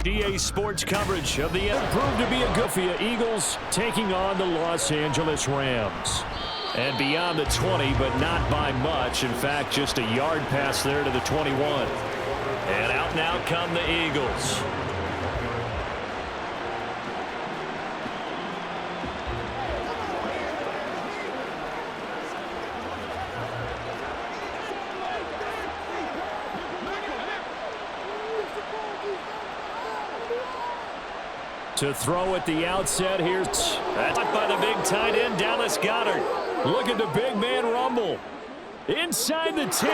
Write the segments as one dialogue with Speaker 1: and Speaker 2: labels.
Speaker 1: EA Sports coverage of the proved to be a Goofia Eagles taking on the Los Angeles Rams. And beyond the 20, but not by much. In fact, just a yard pass there to the 21. And out now come the Eagles. To throw at the outset here. That's by the big tight end, Dallas Goedert. Look at the big man rumble. Inside the 10.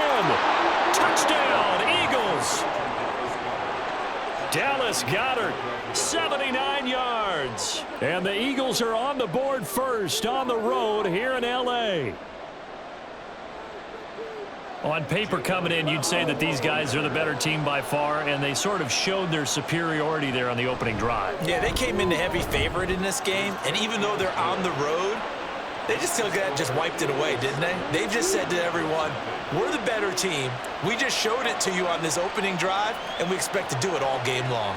Speaker 1: Touchdown, Eagles. Dallas Goedert, 79 yards. And the Eagles are on the board first on the road here in L.A. On paper coming in, you'd say that these guys are the better team by far, and they sort of showed their superiority there on the opening drive.
Speaker 2: Yeah, they came in the heavy favorite in this game, and even though they're on the road, they just wiped it away, didn't they? They just said to everyone, we're the better team. We just showed it to you on this opening drive, and we expect to do it all game long.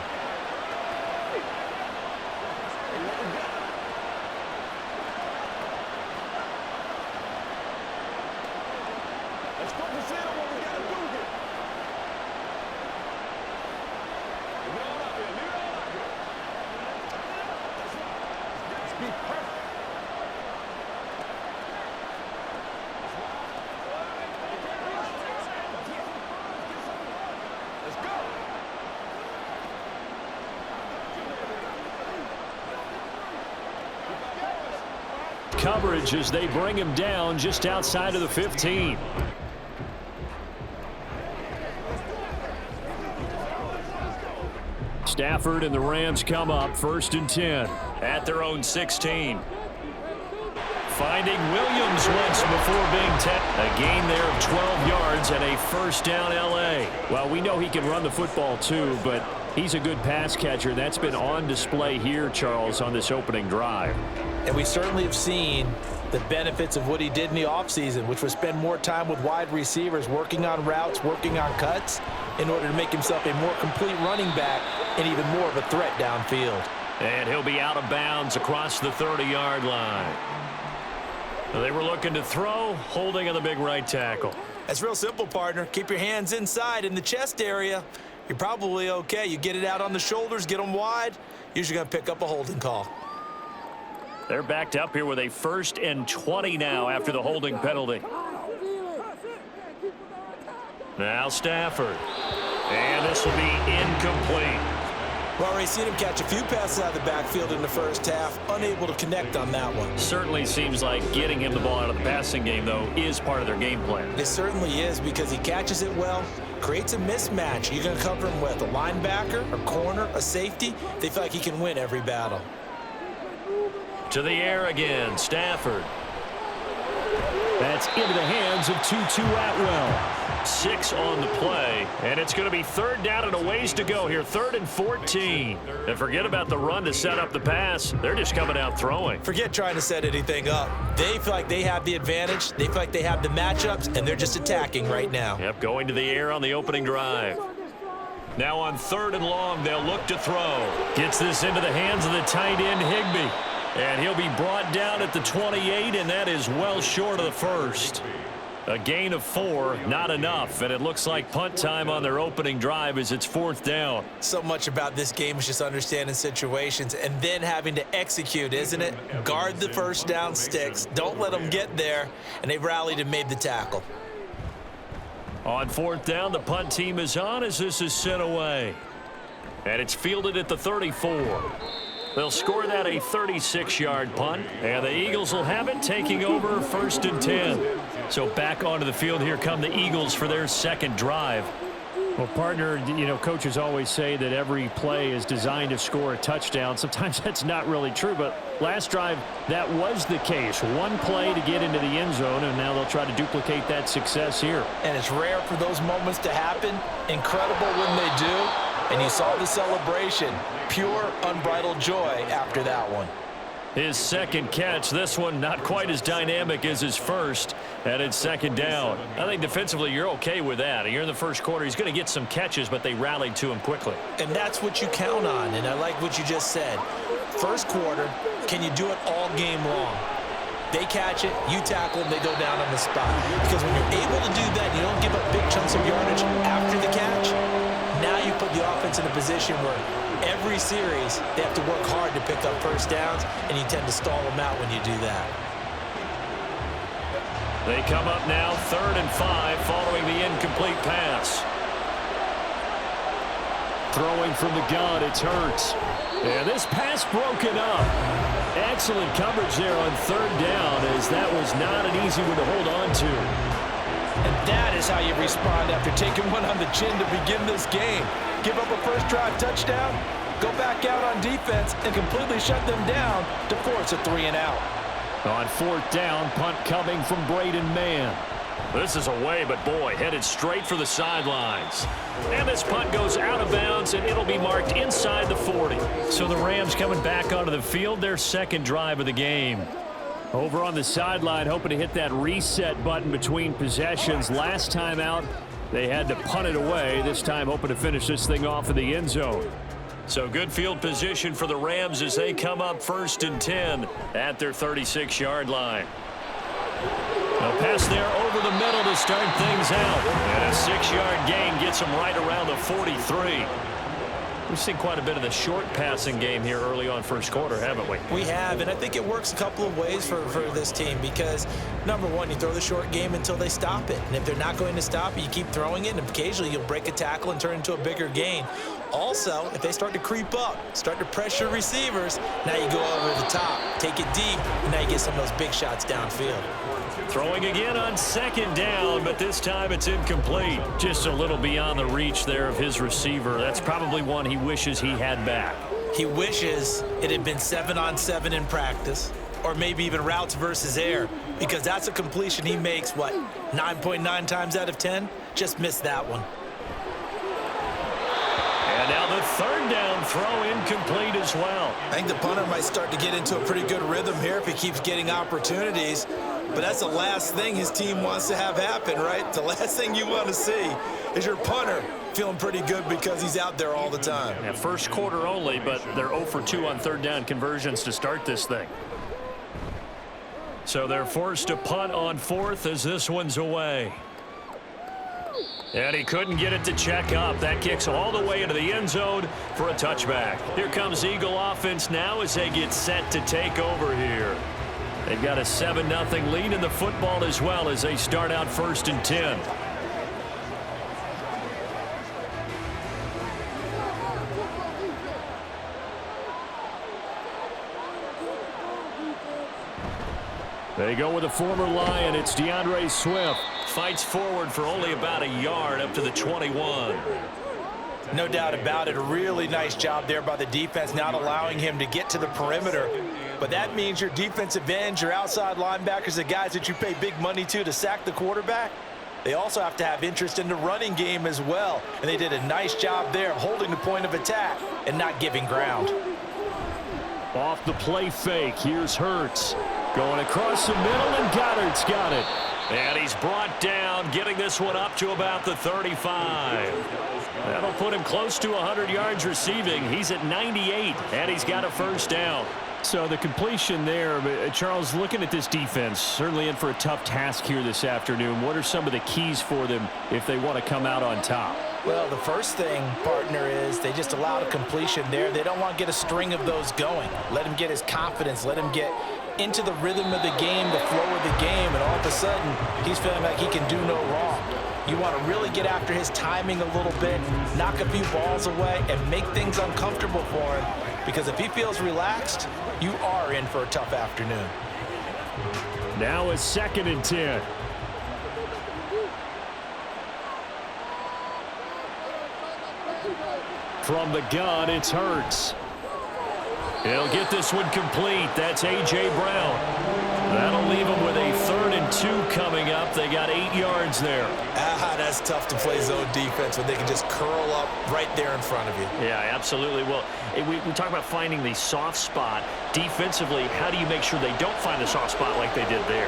Speaker 1: Coverage as they bring him down just outside of the 15. Stafford and the Rams come up 1st and 10 at their own 16. Finding Williams once before being a gain there of 12 yards and a first down L.A. Well, we know he can run the football too, but he's a good pass catcher. That's been on display here, Charles, on this opening drive.
Speaker 2: And we certainly have seen the benefits of what he did in the offseason, which was spend more time with wide receivers, working on routes, working on cuts, in order to make himself a more complete running back and even more of a threat downfield.
Speaker 1: And he'll be out of bounds across the 30-yard line. They were looking to throw, holding on the big right tackle.
Speaker 2: That's real simple, partner. Keep your hands inside in the chest area. You're probably okay. You get it out on the shoulders, get them wide, usually going to pick up a holding call.
Speaker 1: They're backed up here with a 1st and 20 now after the holding penalty. Now Stafford. And this will be incomplete.
Speaker 2: Well, we've seen him catch a few passes out of the backfield in the first half, unable to connect on that one.
Speaker 1: Certainly seems like getting him the ball out of the passing game, though, is part of their game plan.
Speaker 2: It certainly is, because he catches it well, creates a mismatch. You're going to cover him with a linebacker, a corner, a safety. They feel like he can win every battle.
Speaker 1: To the air again, Stafford. That's into the hands of Tutu Atwell. 6 on the play, and it's going to be 3rd down and a ways to go here, 3rd and 14. And forget about the run to set up the pass. They're just coming out throwing.
Speaker 2: Forget trying to set anything up. They feel like they have the advantage. They feel like they have the matchups, and they're just attacking right now.
Speaker 1: Yep, going to the air on the opening drive. Now on 3rd and long, they'll look to throw. Gets this into the hands of the tight end, Higbee. And he'll be brought down at the 28, and that is well short of the first. A gain of 4, not enough, and it looks like punt time on their opening drive as it's 4th down.
Speaker 2: So much about this game is just understanding situations and then having to execute, isn't it? Guard the first down sticks. Don't let them get there, and they've rallied and made the tackle.
Speaker 1: On 4th down, the punt team is on as this is sent away. And it's fielded at the 34. They'll score that a 36-yard punt, and the Eagles will have it, taking over 1st and 10. So back onto the field, here come the Eagles for their 2nd drive. Well, partner, you know, coaches always say that every play is designed to score a touchdown. Sometimes that's not really true, but last drive, that was the case. One play to get into the end zone, and now they'll try to duplicate that success here.
Speaker 2: And it's rare for those moments to happen. Incredible when they do. And you saw the celebration. Pure, unbridled joy after that one.
Speaker 1: His second catch, this one not quite as dynamic as his first, and it's second down. I think defensively you're okay with that. You're in the first quarter. He's going to get some catches, but they rallied to him quickly.
Speaker 2: And that's what you count on, and I like what you just said. First quarter, can you do it all game long? They catch it, you tackle them, they go down on the spot. Because when you're able to do that, you don't give up big chunks of yardage after the catch. Now you put the offense in a position where every series they have to work hard to pick up first downs, and you tend to stall them out when you do that.
Speaker 1: They come up now 3rd and 5 following the incomplete pass. Throwing from the gun, it's Hurts. And this pass broken up. Excellent coverage there on 3rd down, as that was not an easy one to hold on to.
Speaker 2: And that is how you respond after taking one on the chin to begin this game. Give up a first drive touchdown, go back out on defense, and completely shut them down to force a 3-and-out.
Speaker 1: On 4th down, punt coming from Braden Mann. This is away, but boy, headed straight for the sidelines. And this punt goes out of bounds, and it'll be marked inside the 40. So the Rams coming back onto the field, their second drive of the game. Over on the sideline, hoping to hit that reset button between possessions. Last time out, they had to punt it away. This time, hoping to finish this thing off in the end zone. So good field position for the Rams as they come up 1st and 10 at their 36-yard line. A pass there over the middle to start things out. And a 6-yard gain gets them right around the 43. We've seen quite a bit of the short passing game here early on first quarter, haven't we?
Speaker 2: We have, and I think it works a couple of ways for this team because, number one, you throw the short game until they stop it. And if they're not going to stop it, you keep throwing it, and occasionally you'll break a tackle and turn it into a bigger gain. Also, if they start to creep up, start to pressure receivers, now you go over the top, take it deep, and now you get some of those big shots downfield.
Speaker 1: Throwing again on 2nd down, but this time it's incomplete. Just a little beyond the reach there of his receiver. That's probably one he wishes he had back.
Speaker 2: He wishes it had been 7-on-7 in practice, or maybe even routes versus air, because that's a completion he makes, 9.9 times out of 10? Just missed that one.
Speaker 1: And now the 3rd down throw incomplete as well.
Speaker 2: I think the punter might start to get into a pretty good rhythm here if he keeps getting opportunities. But that's the last thing his team wants to have happen, right? The last thing you want to see is your punter feeling pretty good because he's out there all the time.
Speaker 1: Yeah, first quarter only, but they're 0 for 2 on 3rd down conversions to start this thing. So they're forced to punt on 4th as this one's away. And he couldn't get it to check up. That kicks all the way into the end zone for a touchback. Here comes Eagle offense now as they get set to take over here. They've got a 7-0 lead in the football as well as they start out 1st and 10. They go with a former Lion. It's DeAndre Swift. Fights forward for only about a yard up to the 21.
Speaker 2: No doubt about it. A really nice job there by the defense, not allowing him to get to the perimeter. But that means your defensive ends, your outside linebackers, the guys that you pay big money to sack the quarterback, they also have to have interest in the running game as well. And they did a nice job there holding the point of attack and not giving ground.
Speaker 1: Off the play fake, here's Hurts. Going across the middle, and Goddard's got it. And he's brought down, getting this one up to about the 35. That'll put him close to 100 yards receiving. He's at 98, and he's got a first down. So the completion there, Charles, looking at this defense, certainly in for a tough task here this afternoon. What are some of the keys for them if they want to come out on top?
Speaker 2: Well, the first thing, partner, is they just allowed a completion there. They don't want to get a string of those going. Let him get his confidence. Let him get into the rhythm of the game, the flow of the game, and all of a sudden, he's feeling like he can do no wrong. You want to really get after his timing a little bit, knock a few balls away, and make things uncomfortable for him. Because if he feels relaxed, you are in for a tough afternoon.
Speaker 1: Now it's 2nd and 10. From the gun, it's Hurts. He'll get this one complete. That's A.J. Brown. That'll leave him with a 3rd and 2 coming up. They got 8 yards there.
Speaker 2: that's tough to play zone defense when they can just curl up right there in front of you.
Speaker 1: Yeah, absolutely. Well, we talk about finding the soft spot. Defensively, how do you make sure they don't find the soft spot like they did there?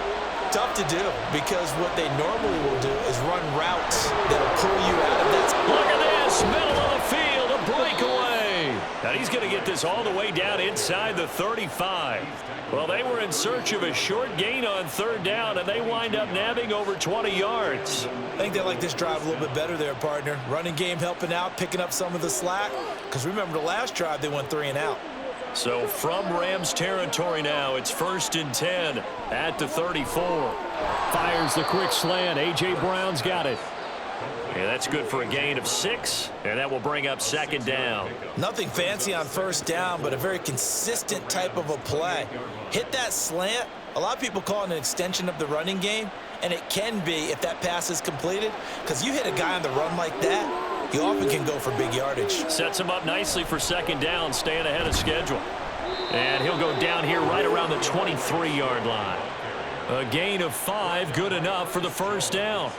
Speaker 2: Tough to do, because what they normally will do is run routes that'll pull you out of that.
Speaker 1: Look at this, middle of the field, a breakaway. Now he's going to get this all the way down inside the 35. Well, they were in search of a short gain on third down, and they wind up nabbing over 20 yards.
Speaker 2: I think they like this drive a little bit better there, partner. Running game helping out, picking up some of the slack. Because remember, the last drive, they went 3 and out.
Speaker 1: So from Rams territory now, it's 1st and 10 at the 34. Fires the quick slant. A.J. Brown's got it. And that's good for a gain of 6, and that will bring up 2nd down.
Speaker 2: Nothing fancy on 1st down, but a very consistent type of a play. Hit that slant. A lot of people call it an extension of the running game, and it can be if that pass is completed, because you hit a guy on the run like that, you often can go for big yardage.
Speaker 1: Sets him up nicely for 2nd down, staying ahead of schedule. And he'll go down here right around the 23-yard line. A gain of 5, good enough for the 1st down.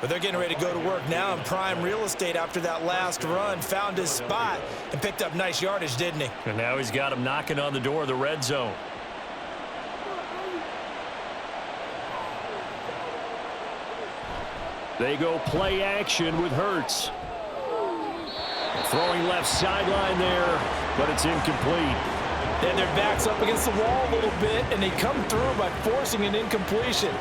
Speaker 2: But they're getting ready to go to work now in prime real estate after that last run. Found his spot and picked up nice yardage, didn't he?
Speaker 1: And now he's got him knocking on the door of the red zone. They go play action with Hurts. Throwing left sideline there, but it's incomplete.
Speaker 3: And their back's up against the wall a little bit, and they come through by forcing an incompletion.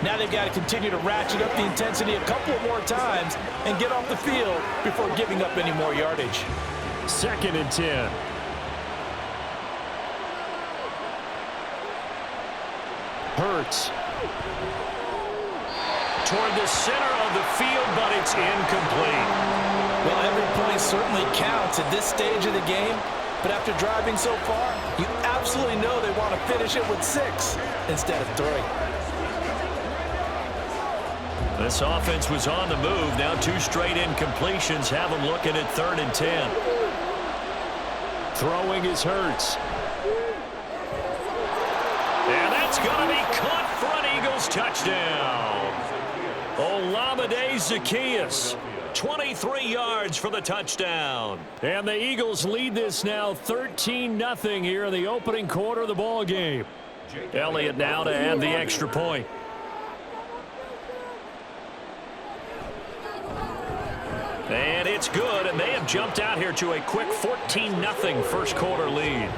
Speaker 3: Now they've got to continue to ratchet up the intensity a couple of more times and get off the field before giving up any more yardage.
Speaker 1: 2nd and 10. Hurts. Toward the center of the field, but it's incomplete.
Speaker 3: Well, every point certainly counts at this stage of the game, but after driving so far, you absolutely know they want to finish it with 6 instead of 3.
Speaker 1: This offense was on the move. Now 2 straight incompletions have them looking at 3rd and 10. Throwing is Hurts. And that's going to be caught for an Eagles touchdown. Olamide Zaccheaus, 23 yards for the touchdown. And the Eagles lead this now 13-0 here in the opening quarter of the ball game. Elliott now to add the extra point. And it's good, and they have jumped out here to a quick 14-0 first quarter lead.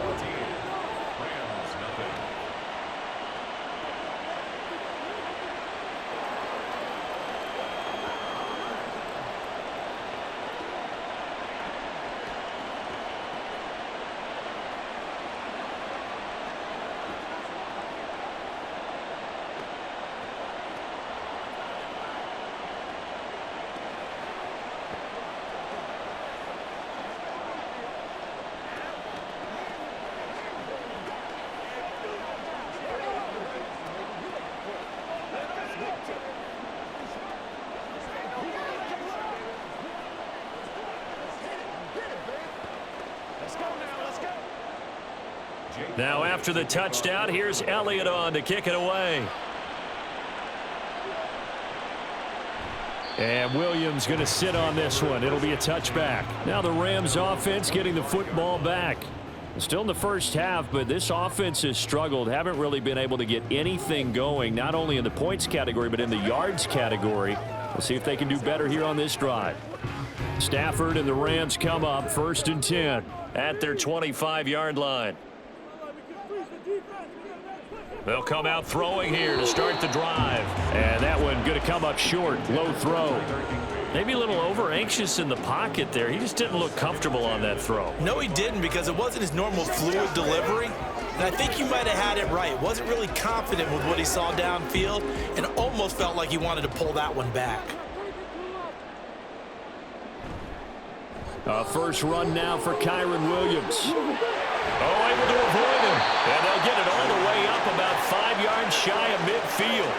Speaker 1: Now after the touchdown, here's Elliott on to kick it away. And Williams going to sit on this one. It'll be a touchback. Now the Rams offense getting the football back. Still in the first half, but this offense has struggled. Haven't really been able to get anything going, not only in the points category, but in the yards category. We'll see if they can do better here on this drive. Stafford and the Rams come up 1st and 10 at their 25-yard line. They'll come out throwing here to start the drive. And that one going to come up short. Low throw. Maybe a little over-anxious in the pocket there. He just didn't look comfortable on that throw.
Speaker 2: No, he didn't, because it wasn't his normal fluid delivery. And I think you might have had it right. Wasn't really confident with what he saw downfield and almost felt like he wanted to pull that one back.
Speaker 1: First run now for Kyren Williams. Oh, able to avoid him. And they'll get it all the way up about 5 yards shy of midfield.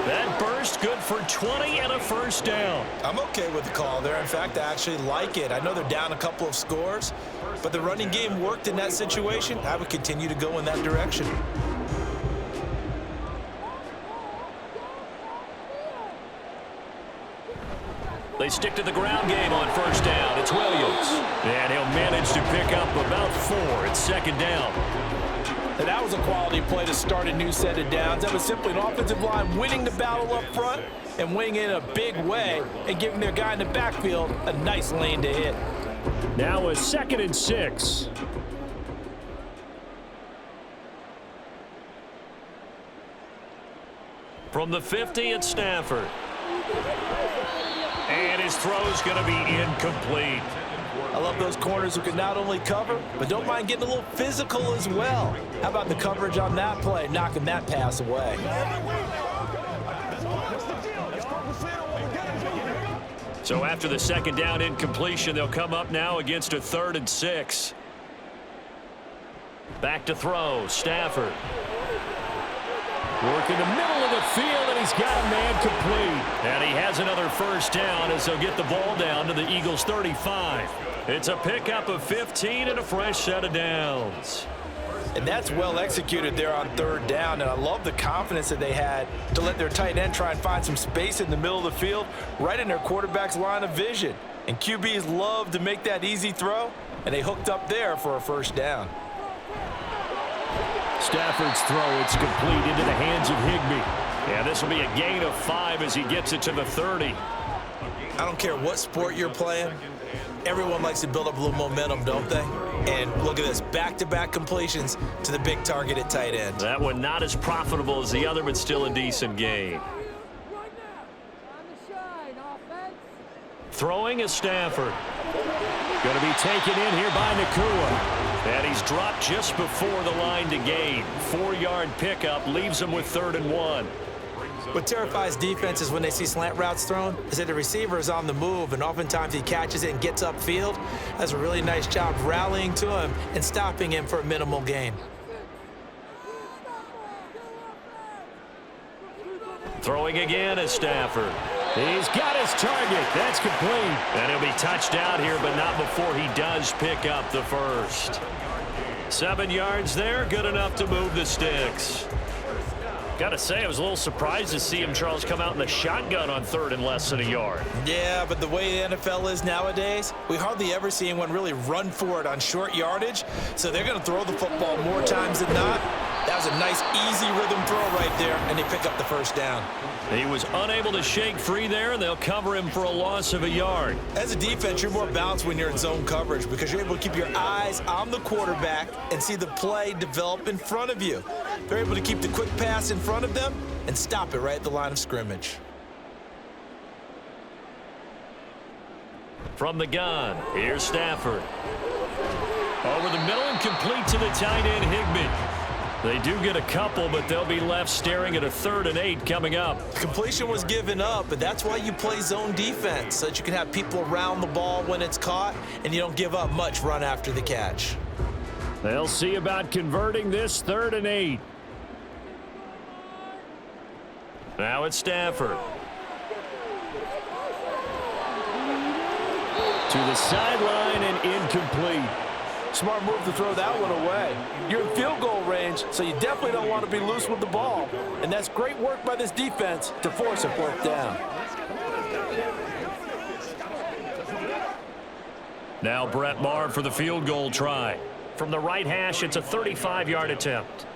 Speaker 1: That burst good for 20 and a first down.
Speaker 2: I'm okay with the call there. In fact, I actually like it. I know they're down a couple of scores, but the running game worked in that situation. I would continue to go in that direction.
Speaker 1: They stick to the ground game on first down. It's Williams. And he'll manage to pick up about 4. It's second down.
Speaker 3: And that was a quality play to start a new set of downs. That was simply an offensive line winning the battle up front and winning it in a big way and giving their guy in the backfield a nice lane to hit.
Speaker 1: Now a 2nd and 6. From the 50, it's Stafford. And his throw's going to be incomplete.
Speaker 3: I love those corners who can not only cover, but don't mind getting a little physical as well. How about the coverage on that play, knocking that pass away?
Speaker 1: So after the second down incompletion, they'll come up now against a 3rd and 6. Back to throw, Stafford. Work in the middle of the field, and he's got a man complete. And he has another first down as they'll get the ball down to the Eagles' 35. It's a pickup of 15 and a fresh set of downs.
Speaker 3: And that's well executed there on 3rd down, and I love the confidence that they had to let their tight end try and find some space in the middle of the field, right in their quarterback's line of vision. And QBs love to make that easy throw, and they hooked up there for a first down.
Speaker 1: Stafford's throw, it's complete into the hands of Higbee. Yeah, this will be a gain of 5 as he gets it to the 30.
Speaker 2: I don't care what sport you're playing. Everyone likes to build up a little momentum, don't they? And look at this, back-to-back completions to the big target at tight end.
Speaker 1: That one not as profitable as the other, but still a decent gain. Throwing is Stafford. Going to be taken in here by Nakua. And he's dropped just before the line to gain. 4-yard pickup leaves him with 3rd and 1.
Speaker 2: What terrifies defenses when they see slant routes thrown is that the receiver is on the move, and oftentimes he catches it and gets upfield. Does a really nice job rallying to him and stopping him for a minimal gain.
Speaker 1: Throwing again is Stafford. He's got his target. That's complete. And he'll be touched out here, but not before he does pick up the first. 7 yards there, good enough to move the sticks. Got to say, I was a little surprised to see him, Charles, come out in the shotgun on 3rd and less than a yard.
Speaker 2: Yeah, but the way the NFL is nowadays, we hardly ever see anyone really run for it on short yardage. So they're going to throw the football more times than not. That was a nice, easy rhythm throw right there, and they pick up the first down.
Speaker 1: He was unable to shake free there, and they'll cover him for a loss of a yard.
Speaker 2: As a defense, you're more balanced when you're in zone coverage because you're able to keep your eyes on the quarterback and see the play develop in front of you. They're able to keep the quick pass in front of them and stop it right at the line of scrimmage.
Speaker 1: From the gun, here's Stafford. Over the middle and complete to the tight end, Higbee. They do get a couple, but they'll be left staring at a 3rd and 8 coming up.
Speaker 2: Completion was given up, but that's why you play zone defense, so that you can have people around the ball when it's caught, and you don't give up much run after the catch.
Speaker 1: They'll see about converting this 3rd and 8. Now it's Stafford. To the sideline and incomplete.
Speaker 3: Smart move to throw that one away. You're in field goal range, so you definitely don't want to be loose with the ball. And that's great work by this defense to force a 4th down.
Speaker 1: Now Brett Maher for the field goal try. From the right hash, it's a 35-yard attempt.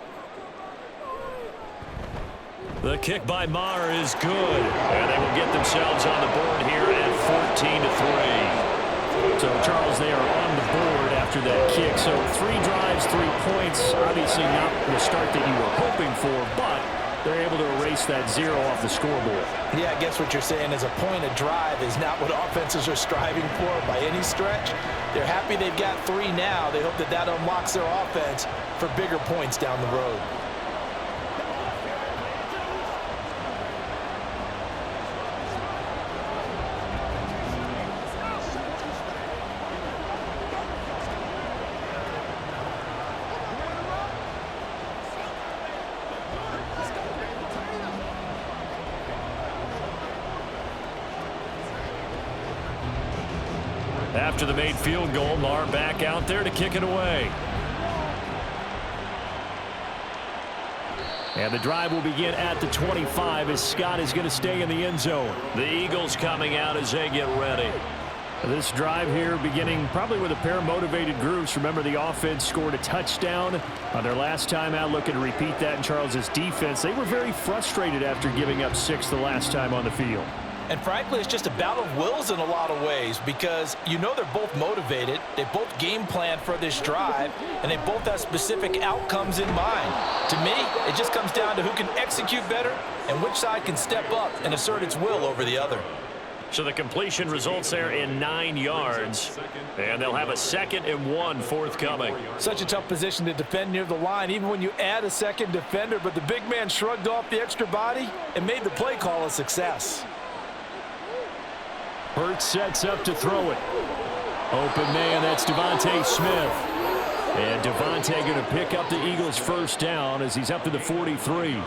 Speaker 1: The kick by Maher is good. And they will get themselves on the board here at 14-3. So, Charles, they are on the board after that kick. So 3 drives, 3 points. Obviously not the start that you were hoping for, but they're able to erase that 0 off the scoreboard.
Speaker 3: Yeah, I guess what you're saying is a point of drive is not what offenses are striving for by any stretch. They're happy they've got 3 now. They hope that that unlocks their offense for bigger points down the road.
Speaker 1: After the made field goal, Maher back out there to kick it away. And the drive will begin at the 25 as Scott is going to stay in the end zone. The Eagles coming out as they get ready. This drive here beginning probably with a pair of motivated groups. Remember, the offense scored a touchdown on their last time out. Looking to repeat that in Charles's defense. They were very frustrated after giving up 6 the last time on the field.
Speaker 3: And frankly, it's just a battle of wills in a lot of ways because you know they're both motivated. They both game plan for this drive, and they both have specific outcomes in mind. To me, it just comes down to who can execute better and which side can step up and assert its will over the other.
Speaker 1: So the completion results there in 9 yards, and they'll have a 2nd and 1 forthcoming.
Speaker 3: Such a tough position to defend near the line, even when you add a second defender, but the big man shrugged off the extra body and made the play call a success.
Speaker 1: Hurts sets up to throw it. Open man, that's Devontae Smith. And Devontae going to pick up the Eagles' first down as he's up to the 43.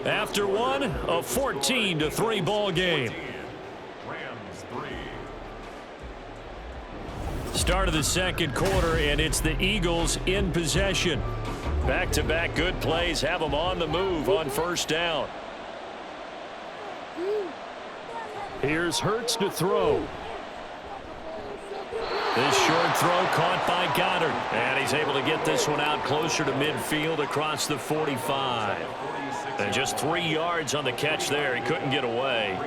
Speaker 1: After one, a 14-3 ball game. Start of the second quarter, and it's the Eagles in possession. Back-to-back good plays have them on the move on first down. Here's Hurts to throw. This short throw caught by Goddard. And he's able to get this one out closer to midfield across the 45. And just 3 yards on the catch there. He couldn't get away.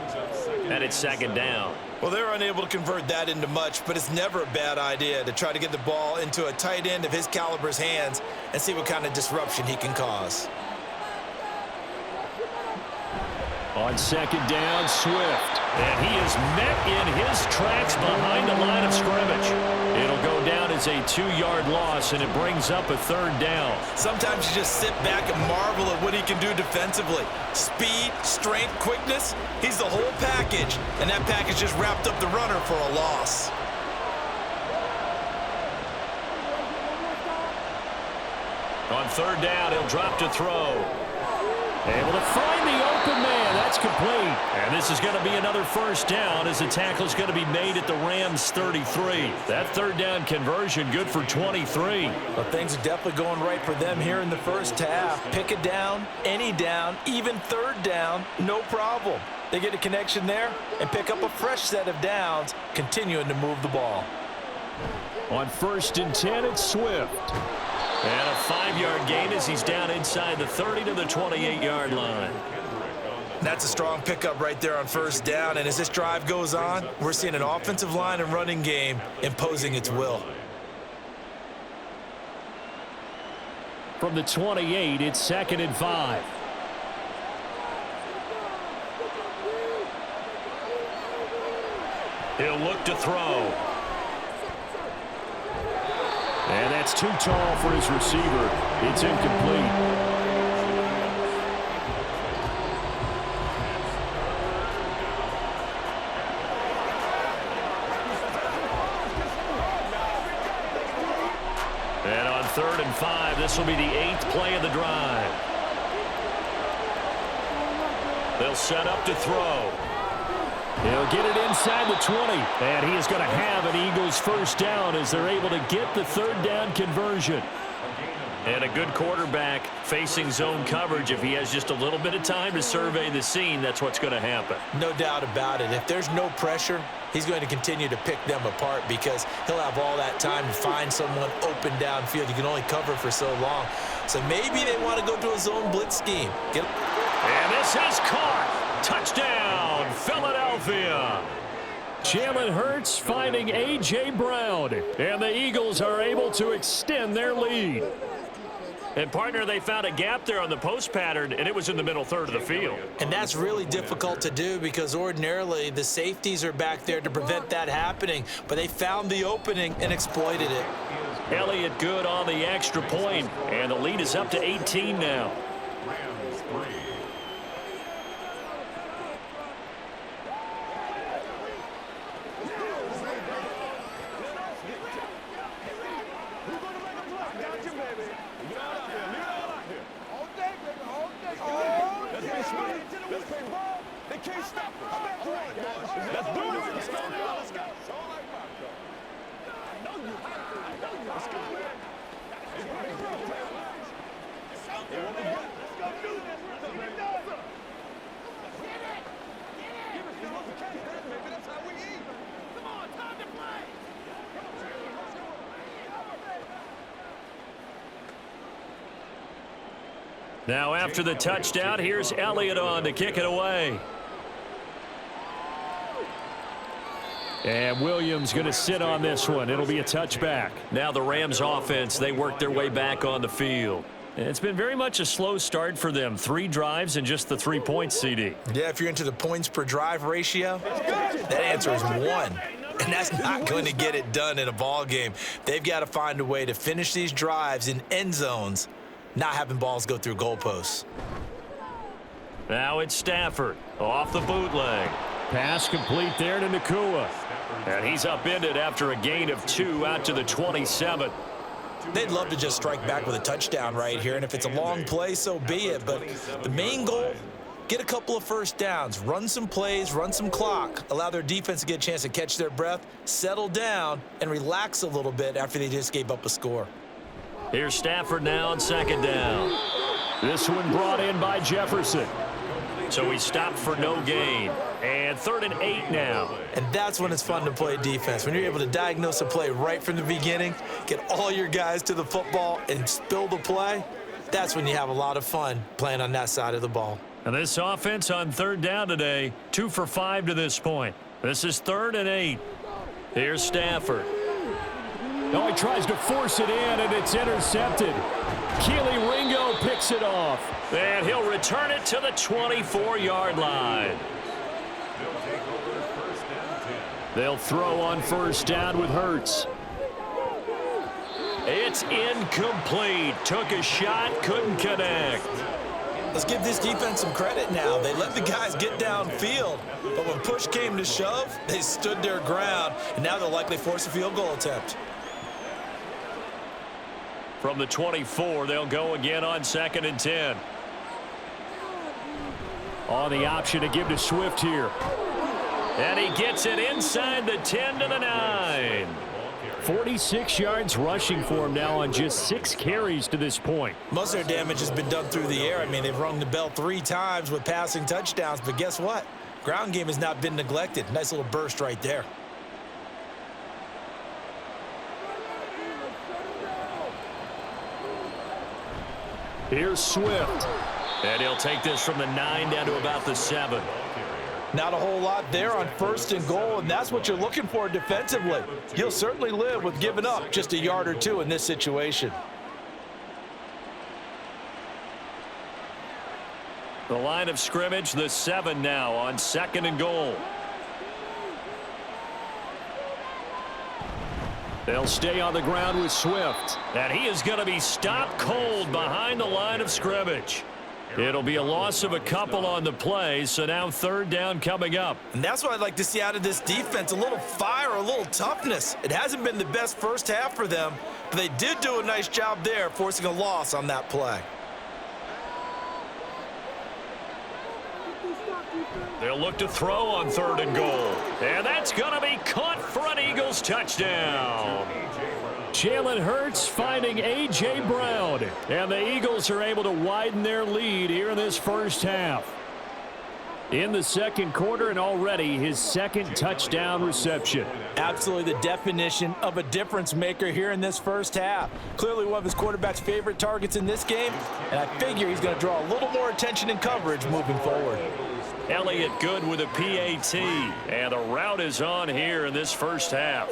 Speaker 1: And it's 2nd down.
Speaker 2: Well, they're unable to convert that into much, but it's never a bad idea to try to get the ball into a tight end of his caliber's hands and see what kind of disruption he can cause.
Speaker 1: On 2nd down, Swift. And he is met in his tracks behind the line of scrimmage. It'll go down as a 2-yard loss, and it brings up a 3rd down.
Speaker 2: Sometimes you just sit back and marvel at what he can do defensively. Speed, strength, quickness, he's the whole package. And that package just wrapped up the runner for a loss.
Speaker 1: On 3rd down, he'll drop to throw. Able to find the open man. That's complete. And this is going to be another first down as the tackle is going to be made at the Rams' 33. That 3rd down conversion good for 23.
Speaker 3: Well, things are definitely going right for them here in the first half. Pick it down, any down, even 3rd down, no problem. They get a connection there and pick up a fresh set of downs, continuing to move the ball.
Speaker 1: On 1st and 10, it's Swift. And a 5-yard gain as he's down inside the 30 to the 28-yard line.
Speaker 2: That's a strong pickup right there on 1st down. And as this drive goes on, we're seeing an offensive line and running game imposing its will.
Speaker 1: From the 28, it's 2nd and 5. He'll look to throw. And that's too tall for his receiver. It's incomplete. And on 3rd and 5, this will be the 8th play of the drive. They'll set up to throw. He'll get it inside the 20, and he is going to have an Eagles first down as they're able to get the 3rd down conversion. And a good quarterback facing zone coverage. If he has just a little bit of time to survey the scene, that's what's going to happen.
Speaker 2: No doubt about it. If there's no pressure, he's going to continue to pick them apart because he'll have all that time to find someone open downfield. He can only cover for so long. So maybe they want to go to a zone blitz scheme.
Speaker 1: And this is caught. Touchdown, Philadelphia. Jalen Hurts finding A.J. Brown, and the Eagles are able to extend their lead. And, partner, they found a gap there on the post pattern, and it was in the middle 3rd of the field.
Speaker 2: And that's really difficult to do because ordinarily the safeties are back there to prevent that happening, but they found the opening and exploited it.
Speaker 1: Elliott good on the extra point, and the lead is up to 18 now. Now after the touchdown, here's Elliott on to kick it away. And Williams going to sit on this one. It'll be a touchback. Now the Rams offense, they work their way back on the field. And it's been very much a slow start for them. 3 drives and just the 3 points, CD.
Speaker 2: Yeah, if you're into the points per drive ratio, that answer is 1. And that's not going to get it done in a ball game. They've got to find a way to finish these drives in end zones, not having balls go through goalposts.
Speaker 1: Now it's Stafford off the bootleg. Pass complete there to Nakua. And he's upended after a gain of 2 out to the 27.
Speaker 2: They'd love to just strike back with a touchdown right here, and if it's a long play, so be it. But the main goal, get a couple of first downs, run some plays, run some clock, allow their defense to get a chance to catch their breath, settle down, and relax a little bit after they just gave up a score.
Speaker 1: Here's Stafford now on 2nd down. This one brought in by Jefferson. So he stopped for no gain. And 3rd and 8 now.
Speaker 2: And that's when it's fun to play defense. When you're able to diagnose a play right from the beginning, get all your guys to the football and spill the play, that's when you have a lot of fun playing on that side of the ball.
Speaker 1: And this offense on 3rd down today, 2 for 5 to this point. This is 3rd and 8. Here's Stafford.
Speaker 4: Oh, he tries to force it in, and it's intercepted. Keely Ringo picks it off.
Speaker 1: And he'll return it to the 24-yard line.
Speaker 4: They'll throw on 1st down with Hurts.
Speaker 1: It's incomplete. Took a shot, couldn't connect.
Speaker 2: Let's give this defense some credit now. They let the guys get downfield, but when push came to shove, they stood their ground, and now they'll likely force a field goal attempt.
Speaker 1: From the 24, they'll go again on 2nd and 10.
Speaker 4: On the option to give to Swift here.
Speaker 1: And he gets it inside the 10 to the 9.
Speaker 4: 46 yards rushing for him now on just 6 carries to this point.
Speaker 2: Most of their damage has been done through the air. I mean, they've rung the bell 3 times with passing touchdowns, but guess what? Ground game has not been neglected. Nice little burst right there.
Speaker 4: Here's Swift.
Speaker 1: And he'll take this from the 9 down to about the 7.
Speaker 3: Not a whole lot there on 1st and goal, and that's what you're looking for defensively. He'll certainly live with giving up just a yard or 2 in this situation.
Speaker 1: The line of scrimmage, the 7 now on 2nd and goal.
Speaker 4: They'll stay on the ground with Swift.
Speaker 1: And he is going to be stopped cold behind the line of scrimmage. It'll be a loss of a couple on the play, so now 3rd down coming up.
Speaker 2: And that's what I'd like to see out of this defense, a little fire, a little toughness. It hasn't been the best first half for them, but they did do a nice job there, forcing a loss on that play.
Speaker 1: They'll look to throw on 3rd and goal. And that's going to be caught for an Eagles touchdown.
Speaker 4: Jalen Hurts finding A.J. Brown. And the Eagles are able to widen their lead here in this first half. In the 2nd quarter, and already his 2nd touchdown reception.
Speaker 3: Absolutely the definition of a difference maker here in this first half. Clearly one of his quarterback's favorite targets in this game, and I figure he's going to draw a little more attention and coverage moving forward.
Speaker 1: Elliott good with a PAT, and the route is on here in this first half.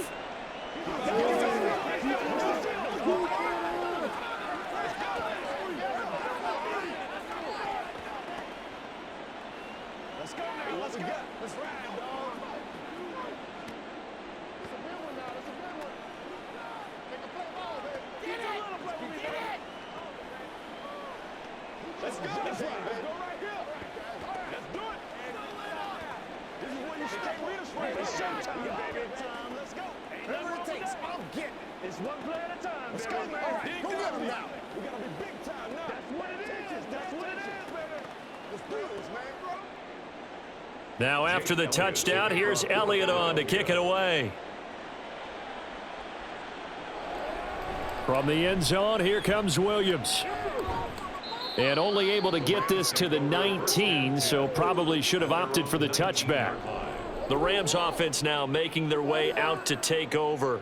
Speaker 5: Let's go now. Let's go. Let's ride, dog. It's a good one now. It's a good one. Make a play ball, baby. Get it. Get it. Let's go. Let's go right here. Let's do it. This is when you stay real straight. It's showtime, baby. Let's go. Whatever it takes, I'll get it. It's one play at a time. Let's go, man. Go get him now. We got to be big time now. That's what it is. That's what it is, baby. Let's do this, man.
Speaker 1: Now after the touchdown, here's Elliott on to kick it away.
Speaker 4: From the end zone, here comes Williams. And only able to get this to the 19, so probably should have opted for the touchback.
Speaker 1: The Rams offense now making their way out to take over.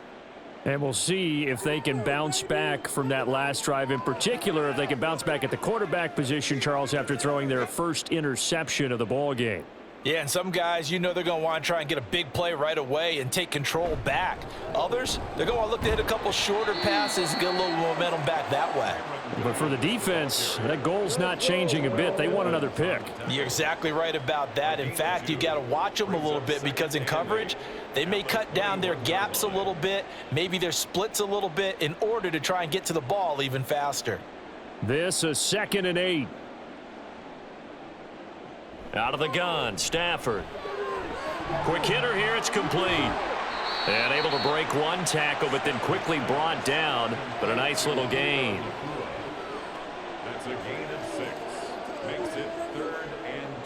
Speaker 4: And we'll see if they can bounce back from that last drive, in particular if they can bounce back at the quarterback position, Charles, after throwing their first interception of the ball game.
Speaker 3: Yeah, and some guys, you know they're going to want to try and get a big play right away and take control back. Others, they're going to look to hit a couple shorter passes and get a little momentum back that way.
Speaker 4: But for the defense, that goal's not changing a bit. They want another pick.
Speaker 3: You're exactly right about that. In fact, you got to watch them a little bit because in coverage, they may cut down their gaps a little bit, maybe their splits a little bit in order to try and get to the ball even faster.
Speaker 4: This is 2nd and 8.
Speaker 1: Out of the gun, Stafford. Quick hitter here, it's complete. And able to break one tackle, but then quickly brought down. But a nice little gain.
Speaker 5: That's a gain of 6. Makes it 3rd and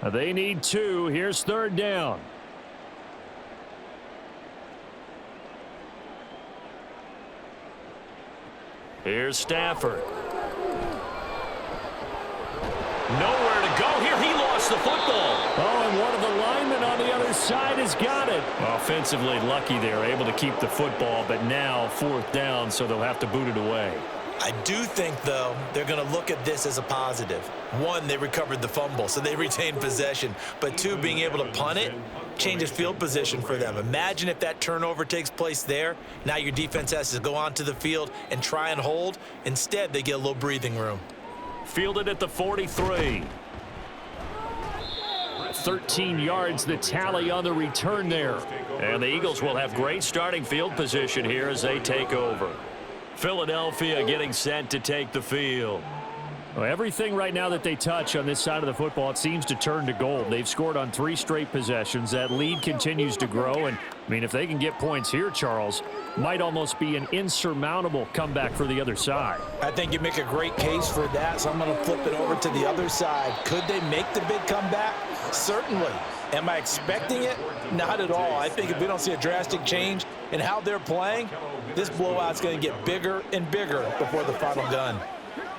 Speaker 5: 2.
Speaker 4: They need 2. Here's 3rd down.
Speaker 1: Here's Stafford. Nowhere to go here. He lost the football.
Speaker 4: Oh, and one of the linemen on the other side has got it.
Speaker 1: Offensively lucky they're able to keep the football, but now 4th down, so they'll have to boot it away.
Speaker 2: I do think, though, they're going to look at this as a positive. 1, they recovered the fumble, so they retained possession. But 2, being able to punt it changes field position for them. Imagine if that turnover takes place there. Now your defense has to go onto the field and try and hold. Instead, they get a little breathing room.
Speaker 1: Fielded at the 43.
Speaker 4: 13 yards, the tally on the return there.
Speaker 1: And the Eagles will have great starting field position here as they take over. Philadelphia getting set to take the field.
Speaker 4: Well, everything right now that they touch on this side of the football, it seems to turn to gold. They've scored on 3 straight possessions. That lead continues to grow. And, I mean, if they can get points here, Charles, might almost be an insurmountable comeback for the other side.
Speaker 3: I think you make a great case for that, so I'm going to flip it over to the other side. Could they make the big comeback? Certainly. Am I expecting it? Not at all. I think if we don't see a drastic change in how they're playing, this blowout's going to get bigger and bigger before the final gun.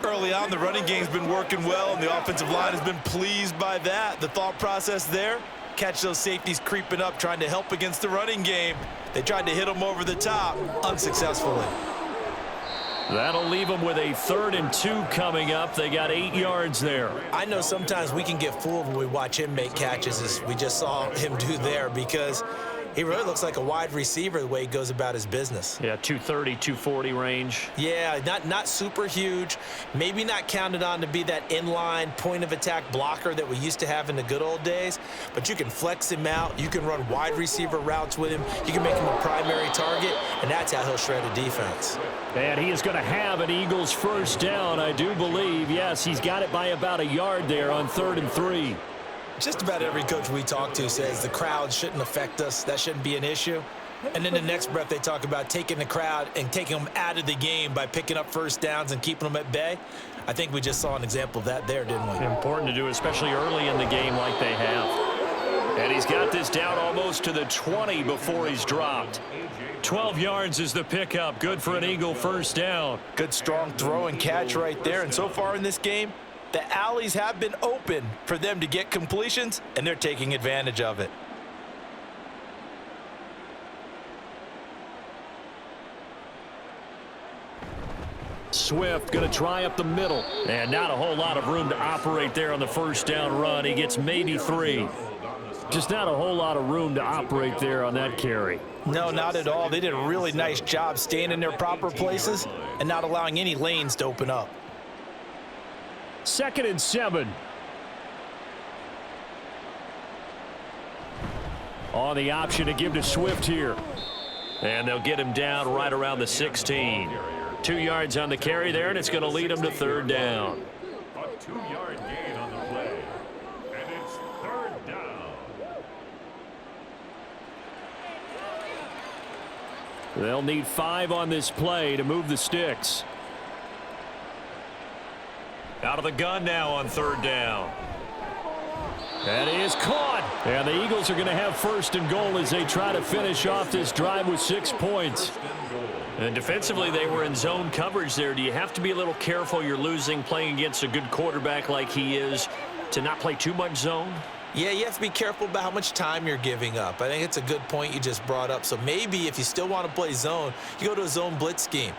Speaker 2: Early on, the running game's been working well, and the offensive line has been pleased by that. The thought process there, catch those safeties creeping up, trying to help against the running game. They tried to hit them over the top, unsuccessfully.
Speaker 1: That'll leave them with a 3rd and 2 coming up. They got 8 yards there.
Speaker 2: I know sometimes we can get fooled when we watch him make catches, as we just saw him do there, because he really looks like a wide receiver the way he goes about his business.
Speaker 1: Yeah, 230, 240 range.
Speaker 2: Yeah, not super huge. Maybe not counted on to be that inline point-of-attack blocker that we used to have in the good old days, but you can flex him out. You can run wide receiver routes with him. You can make him a primary target, and that's how he'll shred a defense.
Speaker 4: And he is going to have an Eagles 1st down, I do believe. Yes, he's got it by about a yard there on 3rd and 3.
Speaker 2: Just about every coach we talk to says the crowd shouldn't affect us. That shouldn't be an issue. And then the next breath they talk about taking the crowd and taking them out of the game by picking up 1st downs and keeping them at bay. I think we just saw an example of that there, didn't we?
Speaker 1: Important to do, especially early in the game like they have. And he's got this down almost to the 20 before he's dropped. 12 yards is the pickup. Good for an Eagle 1st down.
Speaker 3: Good strong throw and catch right there. And so far in this game, the alleys have been open for them to get completions, and they're taking advantage of it.
Speaker 4: Swift going to try up the middle. And not a whole lot of room to operate there on the 1st down run. He gets maybe 3. Just not a whole lot of room to operate there on that carry.
Speaker 3: No, not at all. They did a really nice job staying in their proper places and not allowing any lanes to open up.
Speaker 4: 2nd and 7. On the option to give to Swift here.
Speaker 1: And they'll get him down right around the 16. 2 yards on the carry there, and it's going to lead him to 3rd down.
Speaker 5: A 2-yard gain on the play. And it's 3rd down.
Speaker 4: They'll need 5 on this play to move the sticks.
Speaker 1: Out of the gun now on 3rd down.
Speaker 4: That is caught. And the Eagles are going to have first and goal as they try to finish off this drive with 6 points.
Speaker 1: And defensively, they were in zone coverage there. Do you have to be a little careful? You're losing playing against a good quarterback like he is to not play too much zone?
Speaker 2: Yeah, you have to be careful about how much time you're giving up. I think it's a good point you just brought up. So maybe if you still want to play zone, you go to a zone blitz scheme.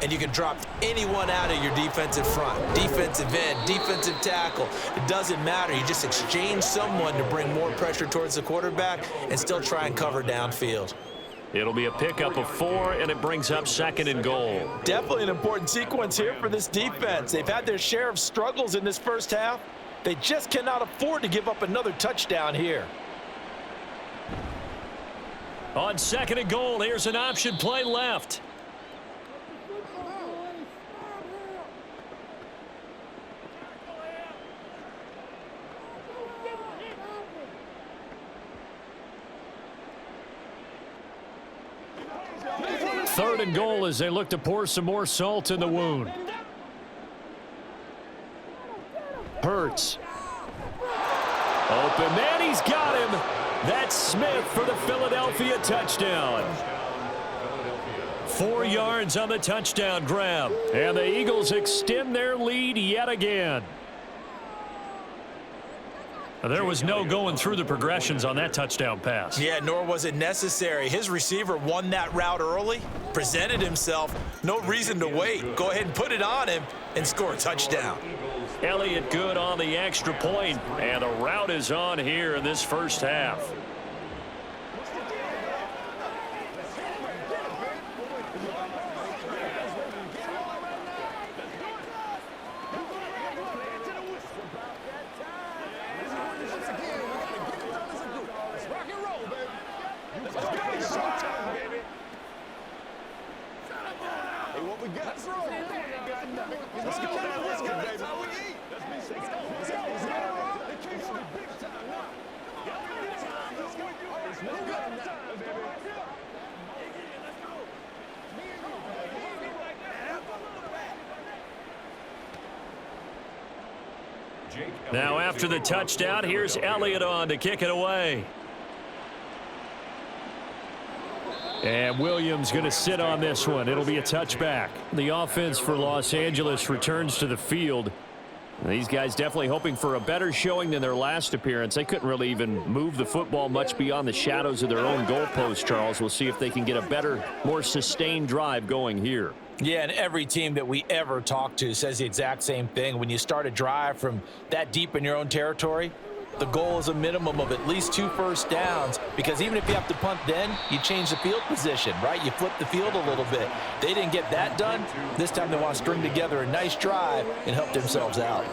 Speaker 2: And you can drop anyone out of your defensive front, defensive end, defensive tackle. It doesn't matter. You just exchange someone to bring more pressure towards the quarterback and still try and cover downfield.
Speaker 1: It'll be a pickup of 4, and it brings up second and goal.
Speaker 3: Definitely an important sequence here for this defense. They've had their share of struggles in this first half. They just cannot afford to give up another touchdown here.
Speaker 1: On second and goal, here's an option play left.
Speaker 4: Third and goal as they look to pour some more salt in the wound. Hurts. Open man, he's got him. That's Smith for the Philadelphia touchdown. 4 yards on the touchdown grab. And the Eagles extend their lead yet again. There was no going through the progressions on that touchdown pass.
Speaker 2: Yeah, nor was it necessary. His receiver won that route early, presented himself. No reason to wait. Go ahead and put it on him and score a touchdown.
Speaker 1: Elliott good on the extra point, and the route is on here in this first half. Now after the touchdown, here's Elliott on to kick it away.
Speaker 4: And Williams going to sit on this one. It'll be a touchback. The offense for Los Angeles returns to the field. These guys definitely hoping for a better showing than their last appearance. They couldn't really even move the football much beyond the shadows of their own goalpost, Charles. We'll see if they can get a better, more sustained drive going here.
Speaker 3: Yeah, and every team that we ever talk to says the exact same thing. When you start a drive from that deep in your own territory, the goal is a minimum of at least 2 first downs, because even if you have to punt then, you change the field position, right? You flip the field a little bit. They didn't get that done. This time they want to string together a nice drive and help themselves out.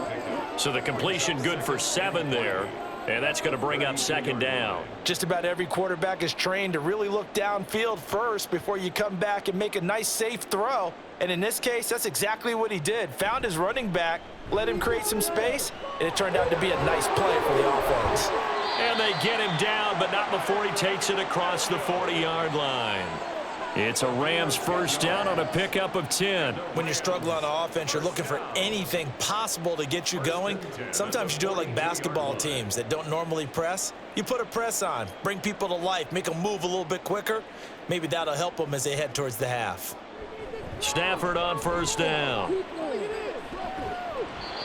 Speaker 1: So the completion good for 7 there, and that's going to bring up second down.
Speaker 3: Just about every quarterback is trained to really look downfield first before you come back and make a nice, safe throw. And in this case, that's exactly what he did. Found his running back, let him create some space, and it turned out to be a nice play for the offense.
Speaker 1: And they get him down, but not before he takes it across the 40-yard line. It's a Rams first down on a pickup of 10.
Speaker 2: When you're struggling on offense, you're looking for anything possible to get you going. Sometimes you do it like basketball teams that don't normally press. You put a press on, bring people to life, make them move a little bit quicker. Maybe that'll help them as they head towards the half.
Speaker 1: Stafford on first down.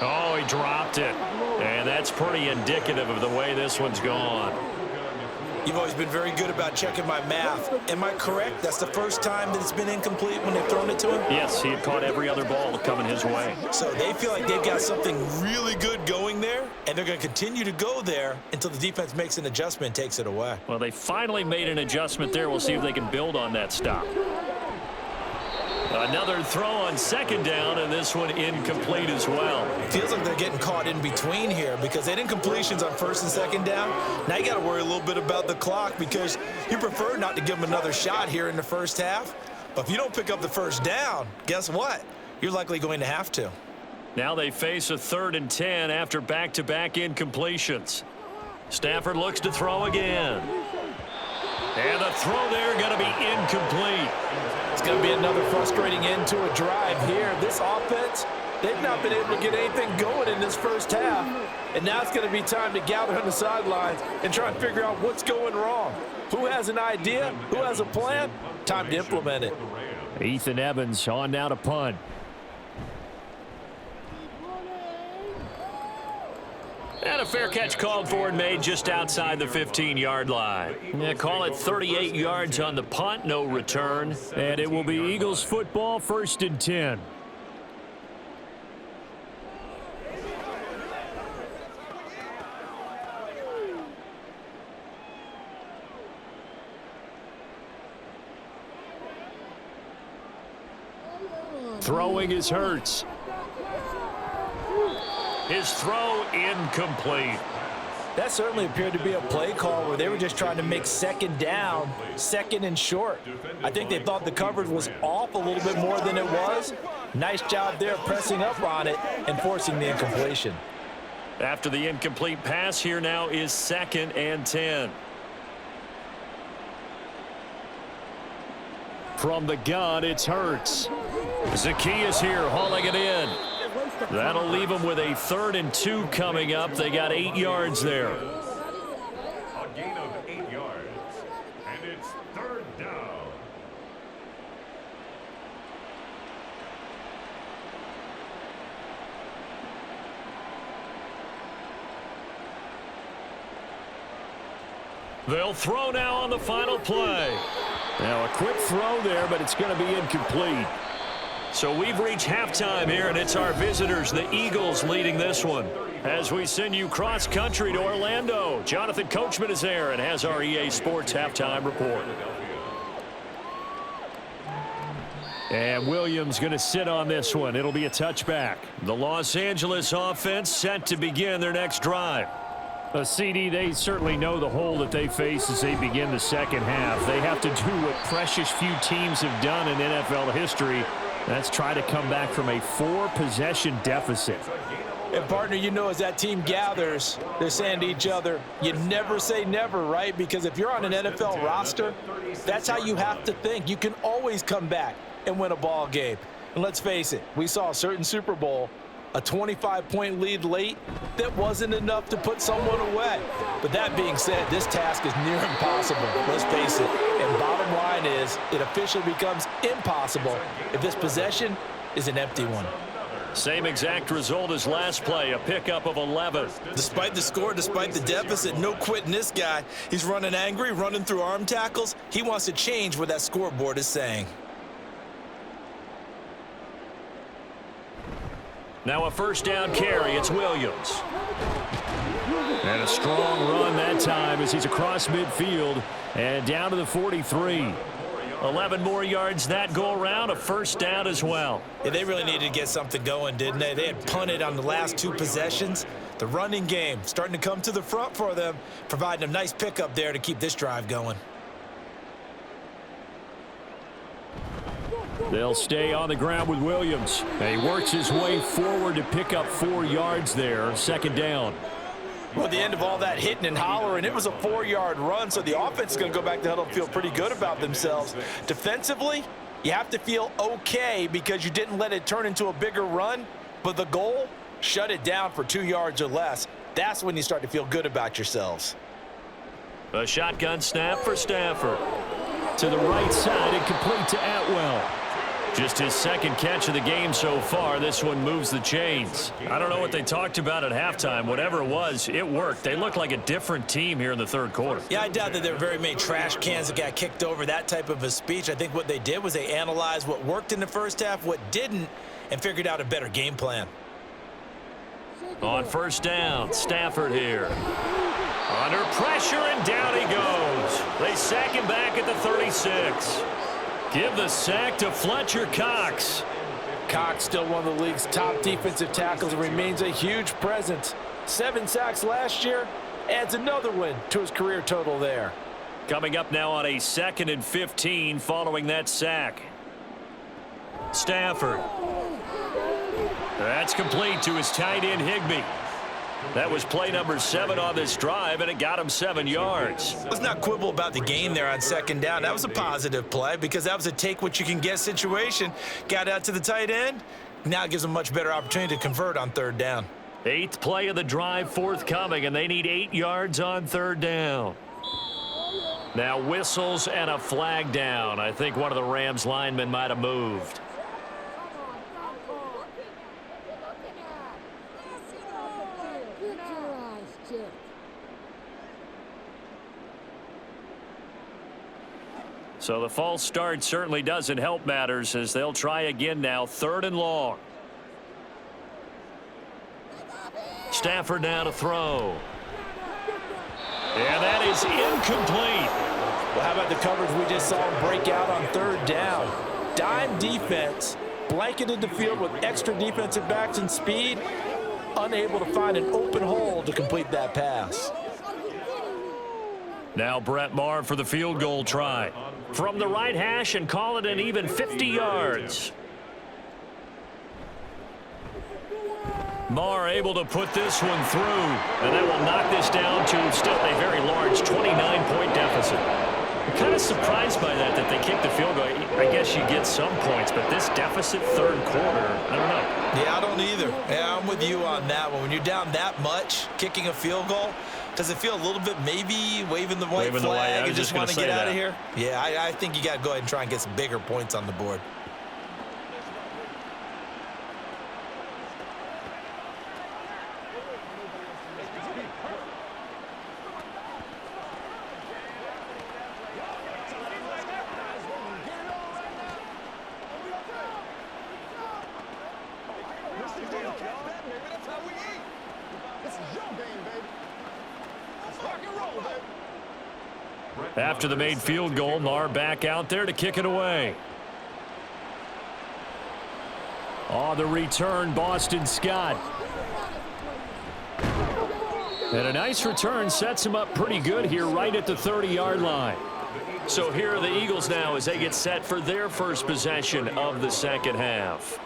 Speaker 1: Oh, he dropped it. And that's pretty indicative of the way this one's gone.
Speaker 2: You've always been very good about checking my math. Am I correct? That's the first time that it's been incomplete when they've thrown it to him?
Speaker 1: Yes, he had caught every other ball coming his way.
Speaker 2: So they feel like they've got something really good going there, and they're going to continue to go there until the defense makes an adjustment and takes it away.
Speaker 1: Well, they finally made an adjustment there. We'll see if they can build on that stop. Another throw on second down, and this one incomplete as well.
Speaker 2: Feels like they're getting caught in between here because they didn't completions on first and second down. Now you got to worry a little bit about the clock because you prefer not to give them another shot here in the first half. But if you don't pick up the first down, guess what? You're likely going to have to.
Speaker 1: Now they face a 3rd and 10 after back-to-back incompletions. Stafford looks to throw again. And the throw there going to be incomplete.
Speaker 3: It's going to be another frustrating end to a drive here. This offense They've not been able to get anything going in this first half. And now it's going to be time to gather on the sidelines and try and figure out what's going wrong. Who has an idea? Who has a plan? Time to implement it.
Speaker 4: Ethan Evans on now to punt.
Speaker 1: And a fair catch called for and made just outside the 15-yard line. Yeah, call it 38 yards on the punt, no return.
Speaker 4: And it will be Eagles football, 1st and 10. Throwing is Hurts.
Speaker 1: His throw incomplete.
Speaker 3: That certainly appeared to be a play call where they were just trying to make second down, second and short. I think they thought the coverage was off a little bit more than it was. Nice job there pressing up on it and forcing the incompletion.
Speaker 1: After the incomplete pass, here now is 2nd and 10.
Speaker 4: From the gun, it's Hurts.
Speaker 1: Zacchaeus here hauling it in. That'll leave them with a 3rd and 2 coming up. They got 8 yards there.
Speaker 5: A gain of 8 yards. And it's 3rd down.
Speaker 1: They'll throw now on the final play.
Speaker 4: Now a quick throw there, but it's going to be incomplete.
Speaker 1: So we've reached halftime here, and it's our visitors, the Eagles, leading this one. As we send you cross-country to Orlando, Jonathan Coachman is there and has our EA Sports halftime report.
Speaker 4: And Williams going to sit on this one. It'll be a touchback.
Speaker 1: The Los Angeles offense set to begin their next drive.
Speaker 4: CD, they certainly know the hole that they face as they begin the second half. They have to do what precious few teams have done in NFL history. That's try to come back from a 4-possession deficit.
Speaker 3: And, partner, you know as that team gathers, they're saying to each other, you never say never, right? Because if you're on an NFL roster, that's how you have to think. You can always come back and win a ball game. And let's face it, we saw a certain Super Bowl, a 25-point lead late, that wasn't enough to put someone away. But that being said, this task is near impossible. Let's face it. And bottom line is, it officially becomes impossible if this possession is an empty one.
Speaker 1: Same exact result as last play, a pickup of 11.
Speaker 2: Despite the score, despite the deficit, no quitting this guy. He's running angry, running through arm tackles. He wants to change what that scoreboard is saying.
Speaker 1: Now a 1st down carry. It's Williams.
Speaker 4: And a strong run that time as he's across midfield and down to the 43.
Speaker 1: 11 more yards that go around, a 1st down as well.
Speaker 2: Yeah, they really needed to get something going, didn't they? They had punted on the last 2 possessions. The running game starting to come to the front for them, providing a nice pickup there to keep this drive going.
Speaker 4: They'll stay on the ground with Williams. And he works his way forward to pick up 4 yards there, 2nd down.
Speaker 3: Well, at the end of all that hitting and hollering, it was a 4-yard run, so the offense is going to go back to huddle and feel pretty good about themselves. Defensively, you have to feel okay because you didn't let it turn into a bigger run, but the goal, shut it down for 2 yards or less. That's when you start to feel good about yourselves.
Speaker 1: A shotgun snap for Stafford.
Speaker 4: To the right side and complete to Atwell.
Speaker 1: Just his 2nd catch of the game so far. This one moves the chains. I don't know what they talked about at halftime. Whatever it was, it worked. They look like a different team here in the 3rd quarter.
Speaker 2: Yeah, I doubt that there were very many trash cans that got kicked over, that type of a speech. I think what they did was they analyzed what worked in the first half, what didn't, and figured out a better game plan.
Speaker 1: On 1st down, Stafford here. Under pressure, and down he goes. They sack him back at the 36. Give the sack to Fletcher Cox.
Speaker 3: Cox still one of the league's top defensive tackles and remains a huge presence. 7 sacks last year, adds another win to his career total there.
Speaker 1: Coming up now on a 2nd and 15 following that sack. Stafford. That's complete to his tight end Higbee. That was play number 7 on this drive, and it got him 7 yards.
Speaker 2: Let's not quibble about the gain there on 2nd down. That was a positive play because that was a take-what-you-can-get situation. Got out to the tight end, Now it gives them a much better opportunity to convert on third down.
Speaker 1: 8th play of the drive forthcoming, and they need 8 yards on third down. Now whistles and a flag down. I think one of the Rams linemen might have moved. So the false start certainly doesn't help matters as they'll try again now, 3rd and long. Stafford now to throw. And that is incomplete.
Speaker 3: Well, how about the coverage we just saw him break out on third down? Dime defense, blanketed the field with extra defensive backs and speed, unable to find an open hole to complete that pass.
Speaker 1: Now Brett Maher for the field goal try. From the right hash and call it an even 50 yards. Maher able to put this one through, and that will knock this down to still a very large 29-point deficit. I'm kind of surprised by that they kicked the field goal. I guess you get some points, but this deficit 3rd quarter, I don't know.
Speaker 2: Yeah, I don't either. Yeah, I'm with you on that one. When you're down that much, kicking a field goal, does it feel a little bit maybe waving the white flag and just want to get out of here? Yeah, I think you got to go ahead and try and get some bigger points on the board.
Speaker 1: After the made field goal, Maher back out there to kick it away. On the return, Boston Scott. And a nice return sets him up pretty good here right at the 30-yard line. So here are the Eagles now as they get set for their first possession of the second half.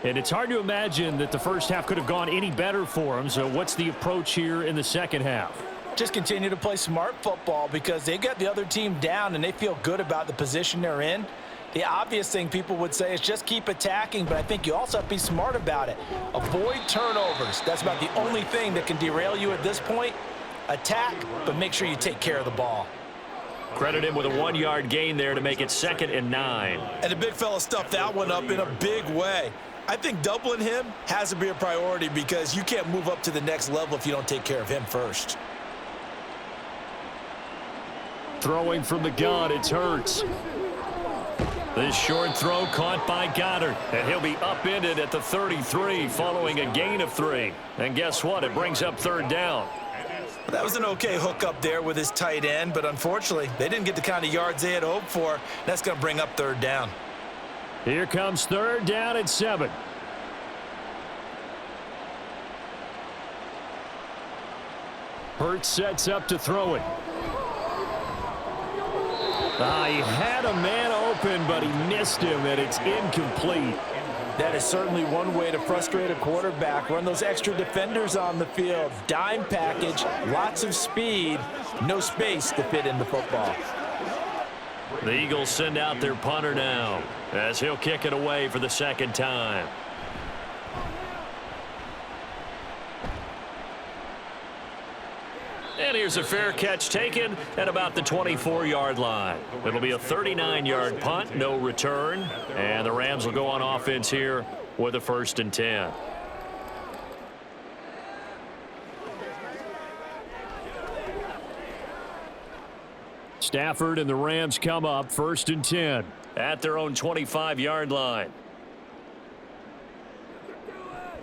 Speaker 4: And it's hard to imagine that the first half could have gone any better for them. So what's the approach here in the second half?
Speaker 3: Just continue to play smart football because they got the other team down and they feel good about the position they're in. The obvious thing people would say is just keep attacking, but I think you also have to be smart about it. Avoid turnovers. That's about the only thing that can derail you at this point. Attack, but make sure you take care of the ball.
Speaker 1: Credit him with a 1-yard gain there to make it 2nd and 9.
Speaker 2: And the big fella stuffed that one up in a big way. I think doubling him has to be a priority because you can't move up to the next level if you don't take care of him first.
Speaker 4: Throwing from the gun, it's Hurts.
Speaker 1: This short throw caught by Goddard, and he'll be upended at the 33 following a gain of 3. And guess what? It brings up 3rd down.
Speaker 2: That was an okay hook up there with his tight end, but unfortunately, they didn't get the kind of yards they had hoped for. That's going to bring up 3rd down.
Speaker 4: Here comes 3rd down at 7. Hurts sets up to throw it. He had a man open, but he missed him, and it's incomplete.
Speaker 3: That is certainly one way to frustrate a quarterback. Run those extra defenders on the field. Dime package, lots of speed, no space to fit in the football.
Speaker 1: The Eagles send out their punter now as he'll kick it away for the 2nd time. And here's a fair catch taken at about the 24-yard line. It'll be a 39-yard punt, no return. And the Rams will go on offense here with a 1st and 10.
Speaker 4: Stafford and the Rams come up 1st and 10.
Speaker 1: At their own 25-yard line.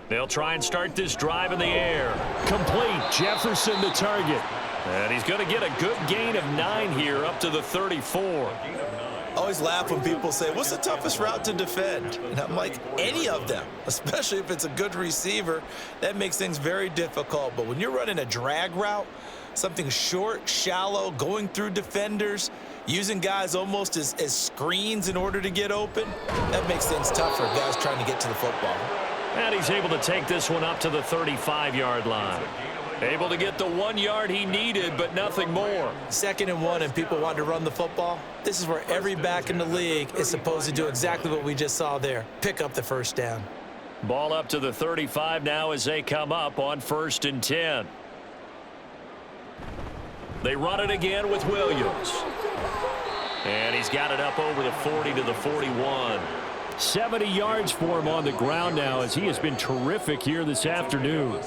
Speaker 1: They'll try and start this drive in the air.
Speaker 4: Complete. Jefferson the target.
Speaker 1: And he's going to get a good gain of 9 here up to the 34.
Speaker 2: I always laugh when people say, what's the toughest route to defend? And I'm like, any of them, especially if it's a good receiver. That makes things very difficult. But when you're running a drag route, something short, shallow, going through defenders, using guys almost as screens in order to get open, that makes things tougher, guys trying to get to the football.
Speaker 1: And he's able to take this one up to the 35-yard line. Able to get the 1 yard he needed, but nothing more.
Speaker 2: 2nd and 1, and people want to run the football. This is where every back in the league is supposed to do exactly what we just saw there. Pick up the 1st down.
Speaker 1: Ball up to the 35 now as they come up on 1st and 10. They run it again with Williams. And he's got it up over the 40 to the 41.
Speaker 4: 70 yards for him on the ground now as he has been terrific here this afternoon.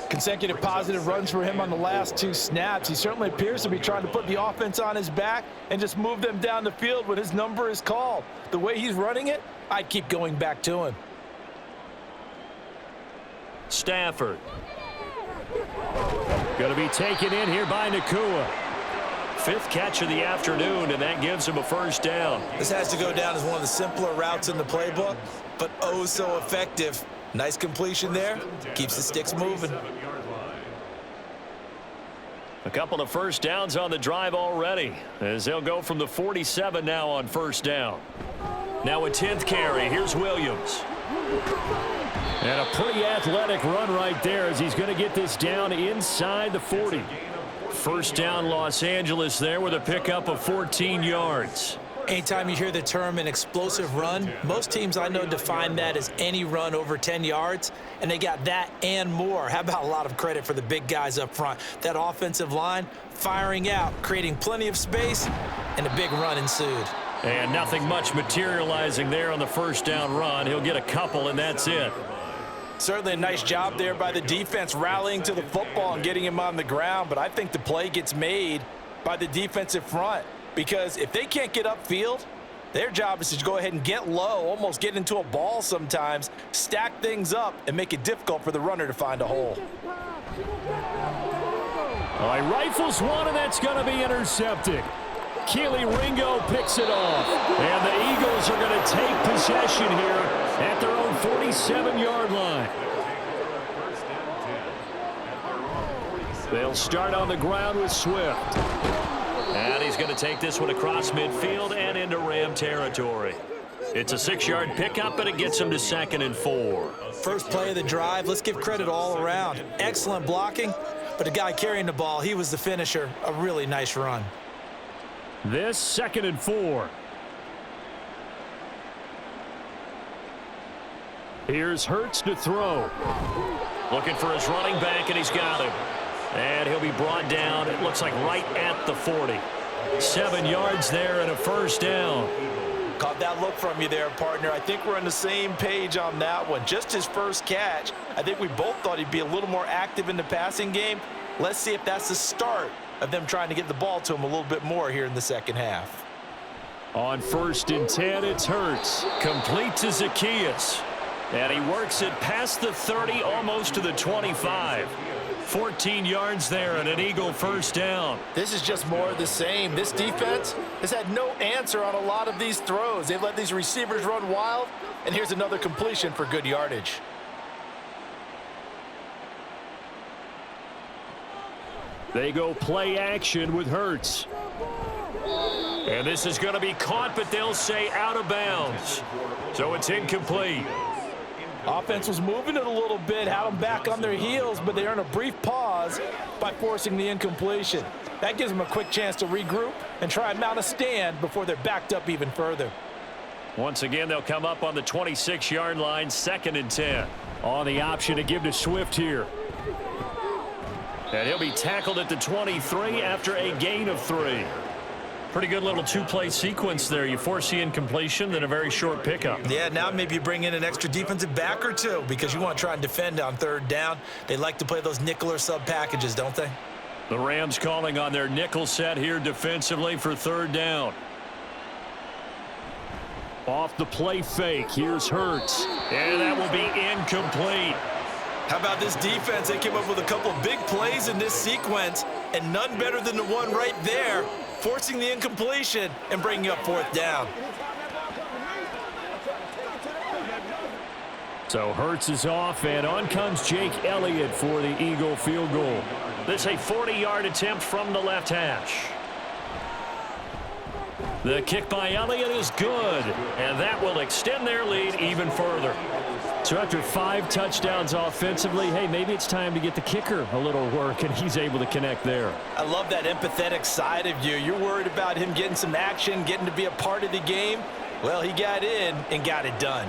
Speaker 3: Consecutive positive runs for him on the last 2 snaps. He certainly appears to be trying to put the offense on his back and just move them down the field when his number is called. The way he's running it, I'd keep going back to him.
Speaker 1: Stafford.
Speaker 4: Going to be taken in here by Nakua.
Speaker 1: 5th catch of the afternoon, and that gives him a 1st down.
Speaker 2: This has to go down as one of the simpler routes in the playbook, but oh so effective. Nice completion there. Keeps the sticks moving.
Speaker 1: A couple of 1st downs on the drive already, as they'll go from the 47 now on 1st down. Now a 10th carry. Here's Williams.
Speaker 4: And a pretty athletic run right there as he's going to get this down inside the 40.
Speaker 1: 1st down Los Angeles there with a pickup of 14 yards.
Speaker 2: Anytime you hear the term an explosive run, most teams I know define that as any run over 10 yards, and they got that and more. How about a lot of credit for the big guys up front? That offensive line firing out, creating plenty of space, and a big run ensued.
Speaker 1: And nothing much materializing there on the 1st down run. He'll get a couple, and that's it.
Speaker 3: Certainly a nice job there by the defense rallying to the football and getting him on the ground, but I think the play gets made by the defensive front because if they can't get upfield, their job is to go ahead and get low, almost get into a ball sometimes, stack things up, and make it difficult for the runner to find a hole.
Speaker 4: All right, rifles one, and that's going to be intercepted. Keely Ringo picks it off. And the Eagles are going to take possession here at their own 47-yard line. They'll start on the ground with Swift.
Speaker 1: And he's going to take this one across midfield and into Ram territory. It's a 6-yard pickup, but it gets him to 2nd and 4.
Speaker 2: First play of the drive, let's give credit all around. Excellent blocking, but the guy carrying the ball, he was the finisher. A really nice run.
Speaker 4: This 2nd and 4. Here's Hurts to throw.
Speaker 1: Looking for his running back, and he's got him. And he'll be brought down, it looks like right at the 40. 7 yards there and a 1st down.
Speaker 3: Caught that look from you there, partner. I think we're on the same page on that one. Just his first catch. I think we both thought he'd be a little more active in the passing game. Let's see if that's the start of them trying to get the ball to him a little bit more here in the second half.
Speaker 4: On 1st and 10, it's Hurts.
Speaker 1: Complete to Zacchaeus. And he works it past the 30, almost to the 25. 14 yards there and an Eagle 1st down.
Speaker 3: This is just more of the same. This defense has had no answer on a lot of these throws. They've let these receivers run wild, and here's another completion for good yardage.
Speaker 4: They go play action with Hurts.
Speaker 1: And this is going to be caught, but they'll say out of bounds. So it's incomplete.
Speaker 3: Offense was moving it a little bit, had them back on their heels, but they earn a brief pause by forcing the incompletion. That gives them a quick chance to regroup and try and mount a stand before they're backed up even further.
Speaker 1: Once again, they'll come up on the 26-yard line, 2nd and 10.
Speaker 4: On the option to give to Swift here.
Speaker 1: And he'll be tackled at the 23 after a gain of 3. Pretty good little 2-play sequence there. You force the incompletion, then a very short pickup.
Speaker 2: Yeah, now maybe you bring in an extra defensive back or two because you want to try and defend on 3rd down. They like to play those nickel or sub packages, don't they?
Speaker 1: The Rams calling on their nickel set here defensively for 3rd down.
Speaker 4: Off the play fake, here's Hurts.
Speaker 1: And that will be incomplete.
Speaker 2: How about this defense? They came up with a couple big plays in this sequence, and none better than the one right there, forcing the incompletion and bringing up 4th down.
Speaker 4: So Hurts is off, and on comes Jake Elliott for the Eagle field goal.
Speaker 1: This is a 40-yard attempt from the left hash. The kick by Elliott is good, and that will extend their lead even further.
Speaker 4: So after 5 touchdowns offensively, hey, maybe it's time to get the kicker a little work, and he's able to connect there.
Speaker 3: I love that empathetic side of you. You're worried about him getting some action, getting to be a part of the game. Well, he got in and got it done.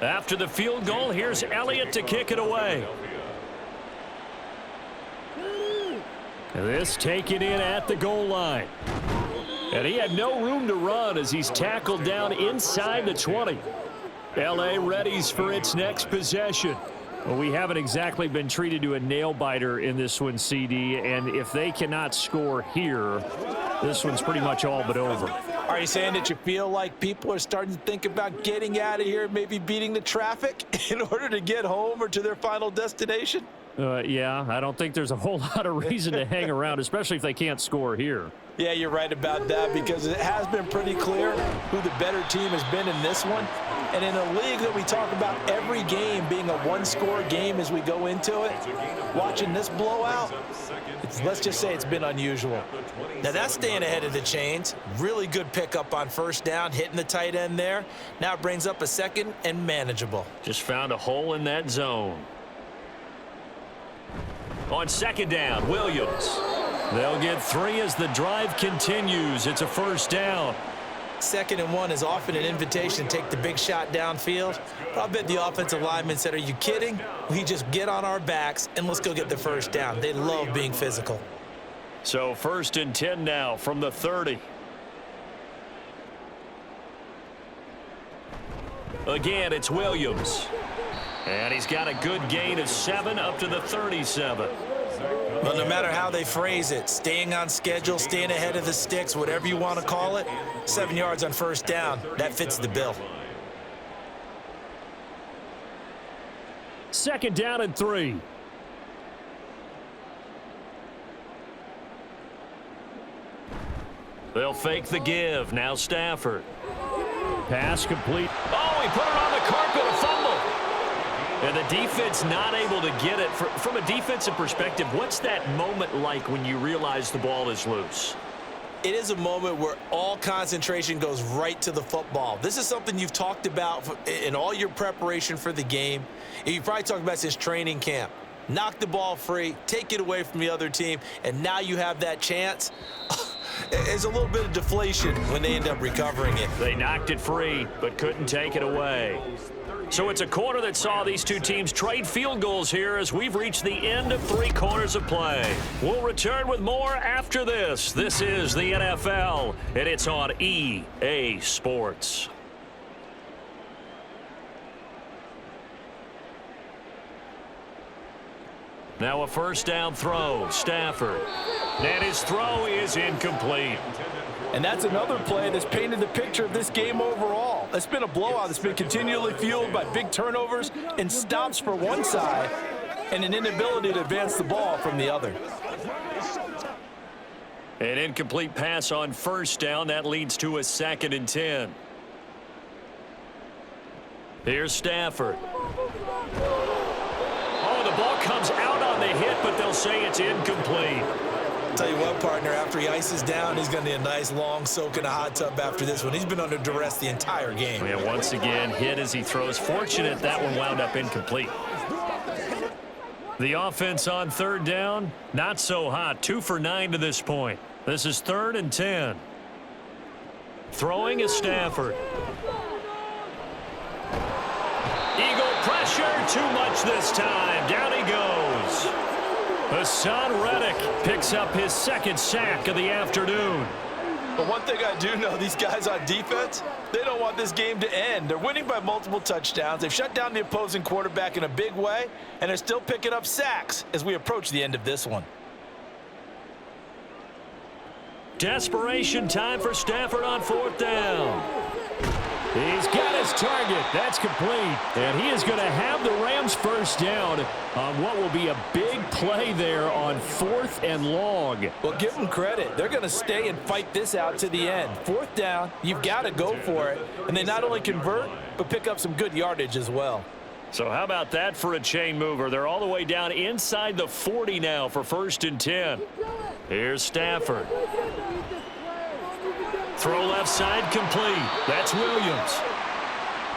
Speaker 1: After the field goal, here's Elliott to kick it away.
Speaker 4: This taken in at the goal line. And he had no room to run as he's tackled down inside the 20. L.A. readies for its next possession. Well, we haven't exactly been treated to a nail-biter in this one, CD, and if they cannot score here, this one's pretty much all but over.
Speaker 3: Are you saying that you feel like people are starting to think about getting out of here, maybe beating the traffic in order to get home or to their final destination?
Speaker 4: Yeah, I don't think there's a whole lot of reason to hang around, especially if they can't score here.
Speaker 3: Yeah, you're right about that because it has been pretty clear who the better team has been in this one. And in a league that we talk about every game being a one-score game as we go into it, watching this blowout, let's just say it's been unusual.
Speaker 2: Now that's staying ahead of the chains. Really good pickup on first down, hitting the tight end there. Now it brings up a second and manageable.
Speaker 1: Just found a hole in that zone. On second down, Williams. They'll get 3 as the drive continues. It's a first down.
Speaker 2: 2nd and 1 is often an invitation to take the big shot downfield. But I bet the offensive lineman said, are you kidding? We just get on our backs and let's go get the first down. They love being physical.
Speaker 1: So 1st and 10 now from the 30. Again, it's Williams. And he's got a good gain of 7 up to the 37.
Speaker 2: Well, no matter how they phrase it, staying on schedule, staying ahead of the sticks, whatever you want to call it, 7 yards on first down, that fits the bill.
Speaker 4: 2nd down and 3.
Speaker 1: They'll fake the give. Now Stafford.
Speaker 4: Pass complete.
Speaker 1: Oh, he put it on the carpet, a fumble. And the defense not able to get it. From a defensive perspective, what's that moment like when you realize the ball is loose?
Speaker 2: It is a moment where all concentration goes right to the football. This is something you've talked about in all your preparation for the game. And you've probably talked about since training camp. Knock the ball free, take it away from the other team, and now you have that chance. There's a little bit of deflation when they end up recovering it.
Speaker 1: They knocked it free, but couldn't take it away. So it's a quarter that saw these two teams trade field goals here as we've reached the end of 3 quarters of play. We'll return with more after this. This is the NFL, and it's on EA Sports. Now a first down throw, Stafford. And his throw is incomplete.
Speaker 3: And that's another play that's painted the picture of this game overall. It's been a blowout that's been continually fueled by big turnovers and stops for one side and an inability to advance the ball from the other.
Speaker 1: An incomplete pass on first down. That leads to a 2nd and 10. Here's Stafford. Oh, the ball comes out on the hit, but they'll say it's incomplete.
Speaker 2: Tell you what, partner, after he ices down, he's going to need a nice long soak in a hot tub after this one. He's been under duress the entire game.
Speaker 1: Yeah, once again, hit as he throws. Fortunate that one wound up incomplete. The offense on 3rd down, not so hot. 2 for 9 to this point. This is 3rd and 10. Throwing is Stafford. Eagle pressure, too much this time. Down he goes. Hassan Reddick picks up his 2nd sack of the afternoon.
Speaker 3: But one thing I do know, these guys on defense, they don't want this game to end. They're winning by multiple touchdowns. They've shut down the opposing quarterback in a big way, and they're still picking up sacks as we approach the end of this one.
Speaker 1: Desperation time for Stafford on 4th down.
Speaker 4: He's got his target. That's complete. And he is going to have the Rams first down on what will be a big play there on 4th and long.
Speaker 3: Well, give them credit. They're going to stay and fight this out to the end. 4th down, you've got to go for it. And they not only convert, but pick up some good yardage as well.
Speaker 1: So how about that for a chain mover? They're all the way down inside the 40 now for 1st and 10. Here's Stafford. Throw left side complete. That's Williams.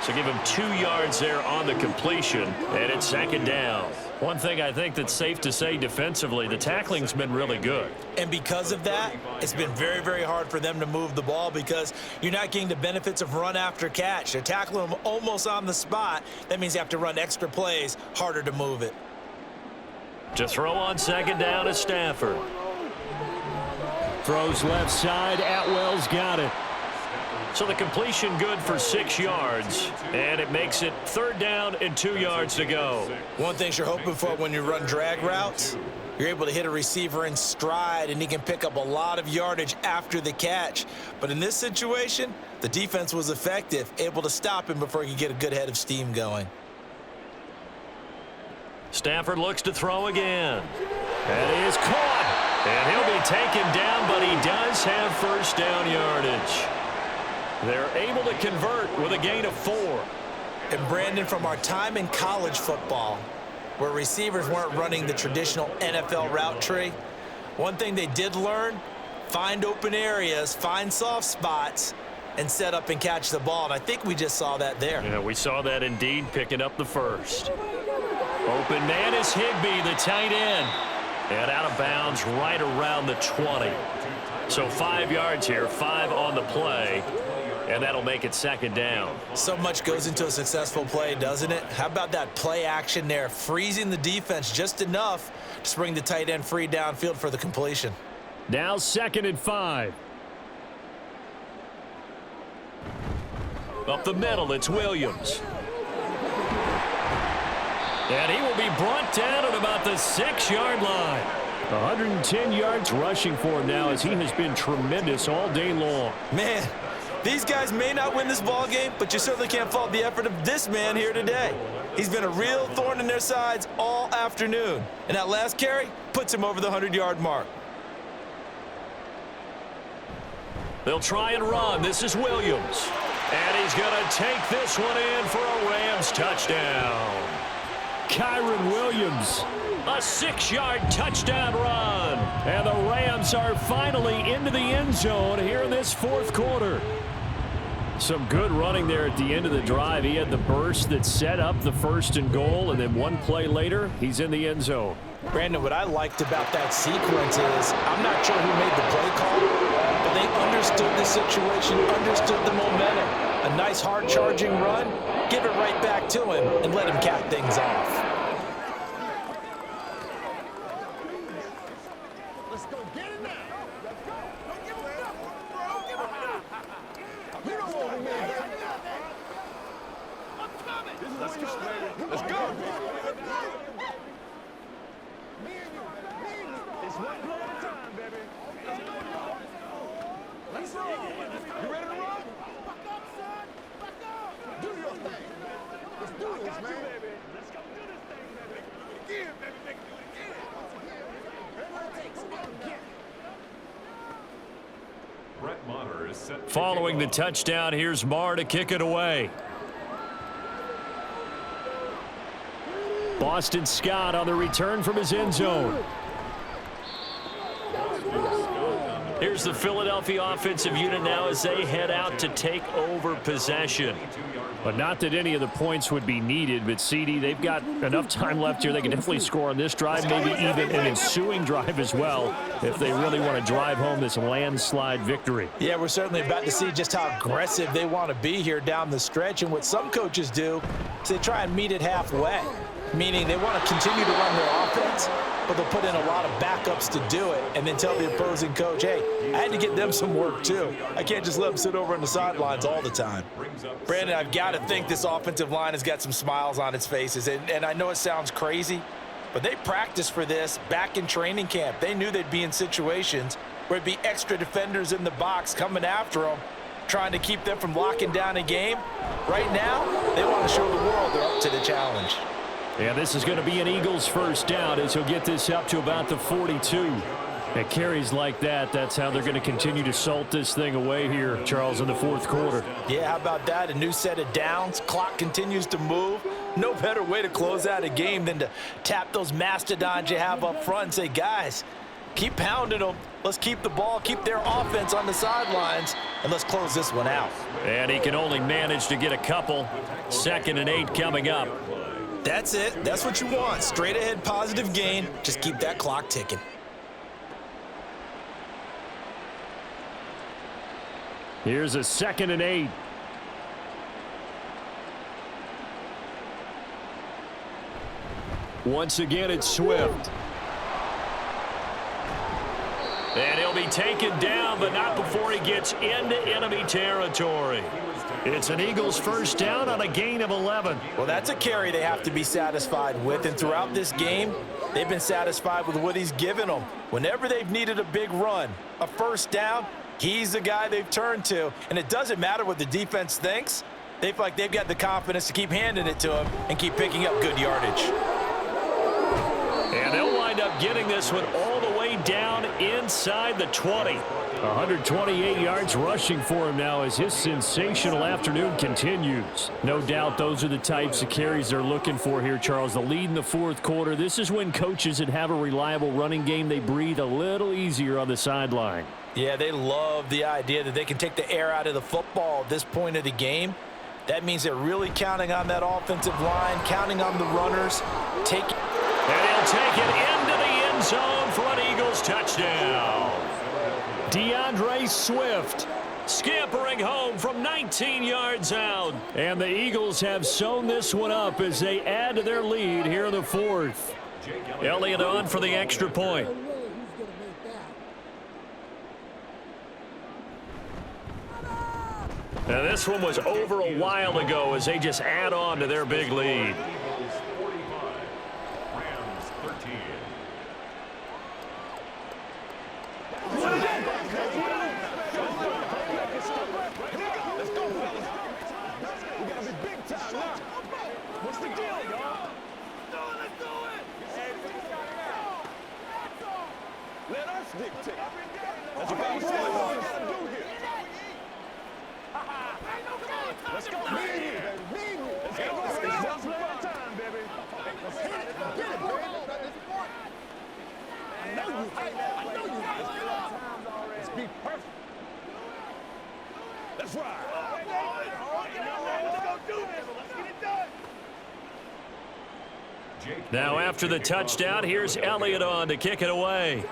Speaker 1: So give him 2 yards there on the completion, and it's second down. One thing I think that's safe to say defensively, the tackling's been really good.
Speaker 2: And because of that, it's been very, very hard for them to move the ball because you're not getting the benefits of run after catch. They're tackling them almost on the spot. That means you have to run extra plays, harder to move it.
Speaker 1: To throw on second down is Stafford.
Speaker 4: Throws left side. Atwell's got it.
Speaker 1: So the completion good for 6 yards, and it makes it 3rd down and 2 yards to go.
Speaker 2: One thing you're hoping for when you run drag routes, you're able to hit a receiver in stride, and he can pick up a lot of yardage after the catch. But in this situation, the defense was effective, able to stop him before he could get a good head of steam going.
Speaker 1: Stafford looks to throw again. And he is caught. And he'll be taken down, but he does have 1st down yardage. They're able to convert with a gain of 4.
Speaker 2: And Brandon, from our time in college football, where receivers weren't running the traditional NFL route tree, one thing they did learn, find open areas, find soft spots, and set up and catch the ball. And I think we just saw that there.
Speaker 1: Yeah, we saw that indeed, picking up the 1st. Open man is Higbee, the tight end. And out of bounds right around the 20. So 5 yards here, 5 on the play. And that'll make it 2nd down.
Speaker 2: So much goes into a successful play, doesn't it? How about that play action there, freezing the defense just enough to bring the tight end free downfield for the completion.
Speaker 4: Now 2nd and 5.
Speaker 1: Up the middle, it's Williams. And he will be brought down at about the 6-yard line.
Speaker 4: 110 yards rushing for him now as he has been tremendous all day long.
Speaker 2: Man, these guys may not win this ball game, but you certainly can't fault the effort of this man here today. He's been a real thorn in their sides all afternoon. And that last carry puts him over the 100-yard mark.
Speaker 1: They'll try and run. This is Williams. And he's going to take this one in for a Rams touchdown.
Speaker 4: Kyron Williams.
Speaker 1: A 6-yard touchdown run.
Speaker 4: And the Rams are finally into the end zone here in this 4th quarter. Some good running there at the end of the drive. He had the burst that set up the 1st and goal, and then one play later, he's in the end zone.
Speaker 3: Brandon, what I liked about that sequence is I'm not sure who made the play call, but they understood the situation, understood the momentum. A nice hard-charging run, give it right back to him, and let him cap things off.
Speaker 5: Let's go get it now. Let's go. Don't give it up, bro. Don't give it up. You don't want me. I'm coming. Let's go, baby. Let's go. Me and you. It's one play at a time, baby. Let's go. You ready to roll? Back up, son. Back up. Do your thing. Let's do this, man. Let's go do this thing, baby. Again, baby. Make it do it again. Whatever it takes. I'll get it.
Speaker 1: Following the touchdown, here's Marr to kick it away.
Speaker 4: Boston Scott on the return from his end zone.
Speaker 1: Here's the Philadelphia offensive unit now as they head out to take over possession.
Speaker 4: But not that any of the points would be needed, but CD, they've got enough time left here. They can definitely score on this drive, maybe even an ensuing drive as well, if they really want to drive home this landslide victory.
Speaker 3: Yeah, we're certainly about to see just how aggressive they want to be here down the stretch. And what some coaches do is they try and meet it halfway, meaning they want to continue to run their offense, but they'll put in a lot of backups to do it and then tell the opposing coach, hey, I had to get them some work too. I can't just let them sit over on the sidelines all the time. Brandon, I've got to think this offensive line has got some smiles on its faces. And I know it sounds crazy, but they practiced for this back in training camp. They knew they'd be in situations where it'd be extra defenders in the box coming after them, trying to keep them from locking down a game. Right now, they want to show the world they're up to the challenge.
Speaker 4: Yeah, this is going to be an Eagles first down as he'll get this up to about the 42. At carries like that, that's how they're going to continue to salt this thing away here, Charles, in the 4th quarter.
Speaker 3: Yeah, how about that? A new set of downs. Clock continues to move. No better way to close out a game than to tap those mastodons you have up front and say, guys, Keep pounding them. Let's keep the ball, keep their offense on the sidelines, and let's close this one out.
Speaker 1: And he can only manage to get a couple. 2nd and 8 coming up.
Speaker 2: That's it. That's what you want. Straight ahead positive gain. Just keep that clock ticking.
Speaker 4: Here's a 2nd and 8. Once again, it's Swift.
Speaker 1: And he'll be taken down, but not before he gets into enemy territory. It's an Eagles first down on a gain of 11.
Speaker 3: Well, that's a carry they have to be satisfied with, and throughout this game, they've been satisfied with what he's given them. Whenever they've needed a big run, a first down, he's the guy they've turned to, and it doesn't matter what the defense thinks. They feel like they've got the confidence to keep handing it to him and keep picking up good yardage.
Speaker 1: And they'll wind up getting this one all the way down inside the 20.
Speaker 4: 128 yards rushing for him now as his sensational afternoon continues. No doubt those are the types of carries they're looking for here, Charles. The lead in the 4th quarter. This is when coaches that have a reliable running game, they breathe a little easier on the sideline.
Speaker 3: Yeah, they love the idea that they can take the air out of the football at this point of the game. That means they're really counting on that offensive line, counting on the runners.
Speaker 1: And he'll take it into the end zone for an Eagles touchdown.
Speaker 4: DeAndre Swift
Speaker 1: Scampering home from 19 yards out.
Speaker 4: And the Eagles have sewn this one up as they add to their lead here in the 4th.
Speaker 1: Elliott on for the extra point. Now this one was over a while ago as they just add on to their big lead.
Speaker 5: Let us dictate. That's what we gotta do here. Let's go. Let's go. It's one play at a time, baby. Let's hit it. Get it, bro. I know you hate that. I know you hate that. Let's be perfect. Let's ride. Let's go do this. Let's get it done.
Speaker 1: Now after the touchdown, here's Elliott on to kick it away.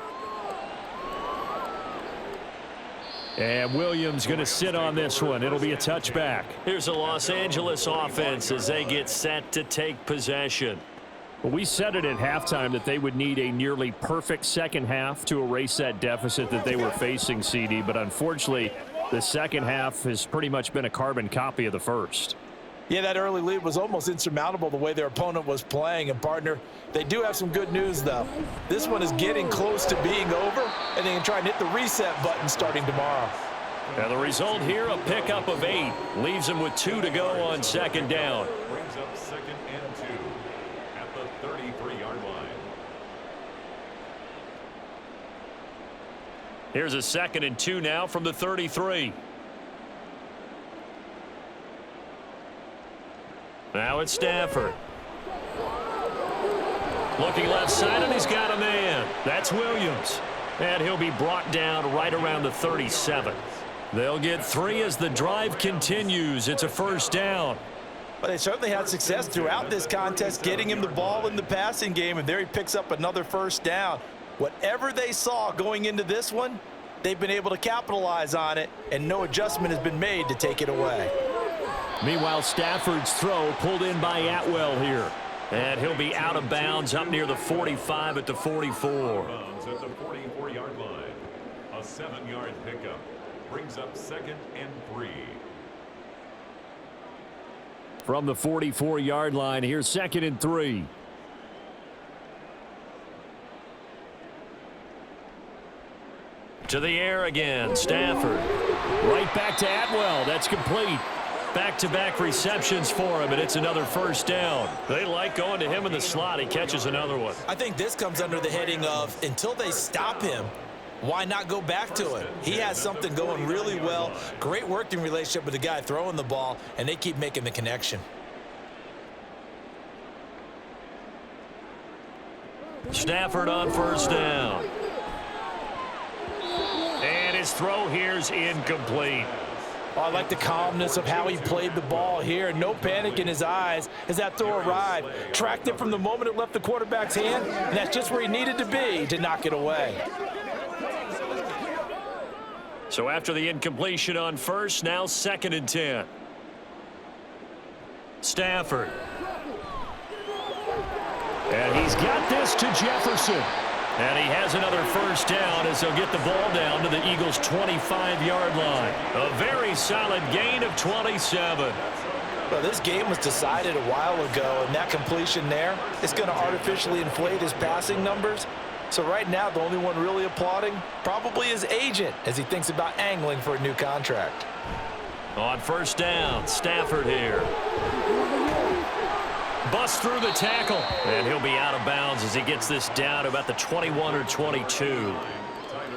Speaker 4: And Williams going to sit on this one. It'll be a touchback.
Speaker 1: Here's the Los Angeles offense as they get set to take possession.
Speaker 4: Well, we said it at halftime that they would need a nearly perfect second half to erase that deficit that they were facing, CD. But unfortunately, the second half has pretty much been a carbon copy of the first.
Speaker 3: Yeah, that early lead was almost insurmountable the way their opponent was playing. And, partner, they do have some good news, though. This one is getting close to being over, and they can try and hit the reset button starting tomorrow.
Speaker 1: Now the result here, a pickup of 8. Leaves them with 2 to go on 2nd down.
Speaker 6: Brings up 2nd and 2 at the 33-yard line.
Speaker 1: Here's a 2nd and 2 now from the 33. Now it's Stafford. Looking left side, and he's got a man. That's Williams. And he'll be brought down right around the 37. They'll get 3 as the drive continues. It's a first down.
Speaker 3: But they certainly had success throughout this contest, getting him the ball in the passing game, and there he picks up another first down. Whatever they saw going into this one, they've been able to capitalize on it, and no adjustment has been made to take it away.
Speaker 4: Meanwhile, Stafford's throw pulled in by Atwell here.
Speaker 1: And he'll be out of bounds up near the 45 at the 44.
Speaker 6: Bounds at the 44-yard line. A 7-yard pickup brings up 2nd and 3.
Speaker 4: From the 44-yard line, here's 2nd and 3.
Speaker 1: To the air again, Stafford.
Speaker 4: Right back to Atwell. That's complete.
Speaker 1: Back-to-back receptions for him, and it's another first down. They like going to him in the slot. He catches another one.
Speaker 2: I think this comes under the heading of until they stop him, why not go back to it? He has something going really well. Great working relationship with the guy throwing the ball, and they keep making the connection.
Speaker 1: Stafford on first down. his throw here's incomplete.
Speaker 3: Oh, I like the calmness of how he played the ball here. No panic in his eyes as that throw arrived. Tracked it from the moment it left the quarterback's hand, and that's just where he needed to be to knock it away.
Speaker 1: So after the incompletion on first, now 2nd and 10. Stafford.
Speaker 4: And he's got this to Jefferson.
Speaker 1: And he has another first down as he'll get the ball down to the Eagles' 25-yard line. A very solid gain of 27.
Speaker 3: Well, this game was decided a while ago, and that completion there is going to artificially inflate his passing numbers. So right now, the only one really applauding probably his agent as he thinks about angling for a new contract.
Speaker 1: On first down, Stafford here. Busts through the tackle, and he'll be out of bounds as he gets this down to about the 21 or 22.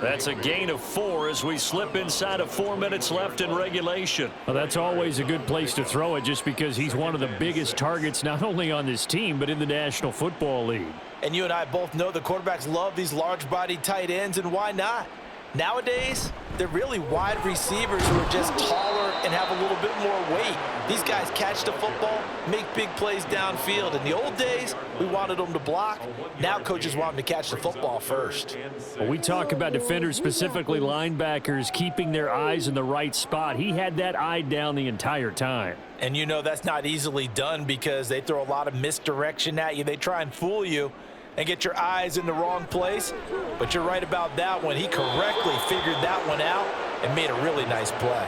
Speaker 1: That's a gain of 4 as we slip inside of 4 minutes left in regulation.
Speaker 4: Well, that's always a good place to throw it just because he's one of the biggest targets not only on this team but in the National Football League.
Speaker 3: And you and I both know the quarterbacks love these large-bodied tight ends, and why not? Nowadays, they're really wide receivers who are just taller and have a little bit more weight. These guys catch the football, make big plays downfield. In the old days, we wanted them to block. Now coaches want them to catch the football first.
Speaker 4: Well, we talk about defenders, specifically linebackers, keeping their eyes in the right spot. He had that eye down the entire time.
Speaker 3: And you know that's not easily done because they throw a lot of misdirection at you. They try and fool you and get your eyes in the wrong place. But you're right about that one. He correctly figured that one out and made a really nice play.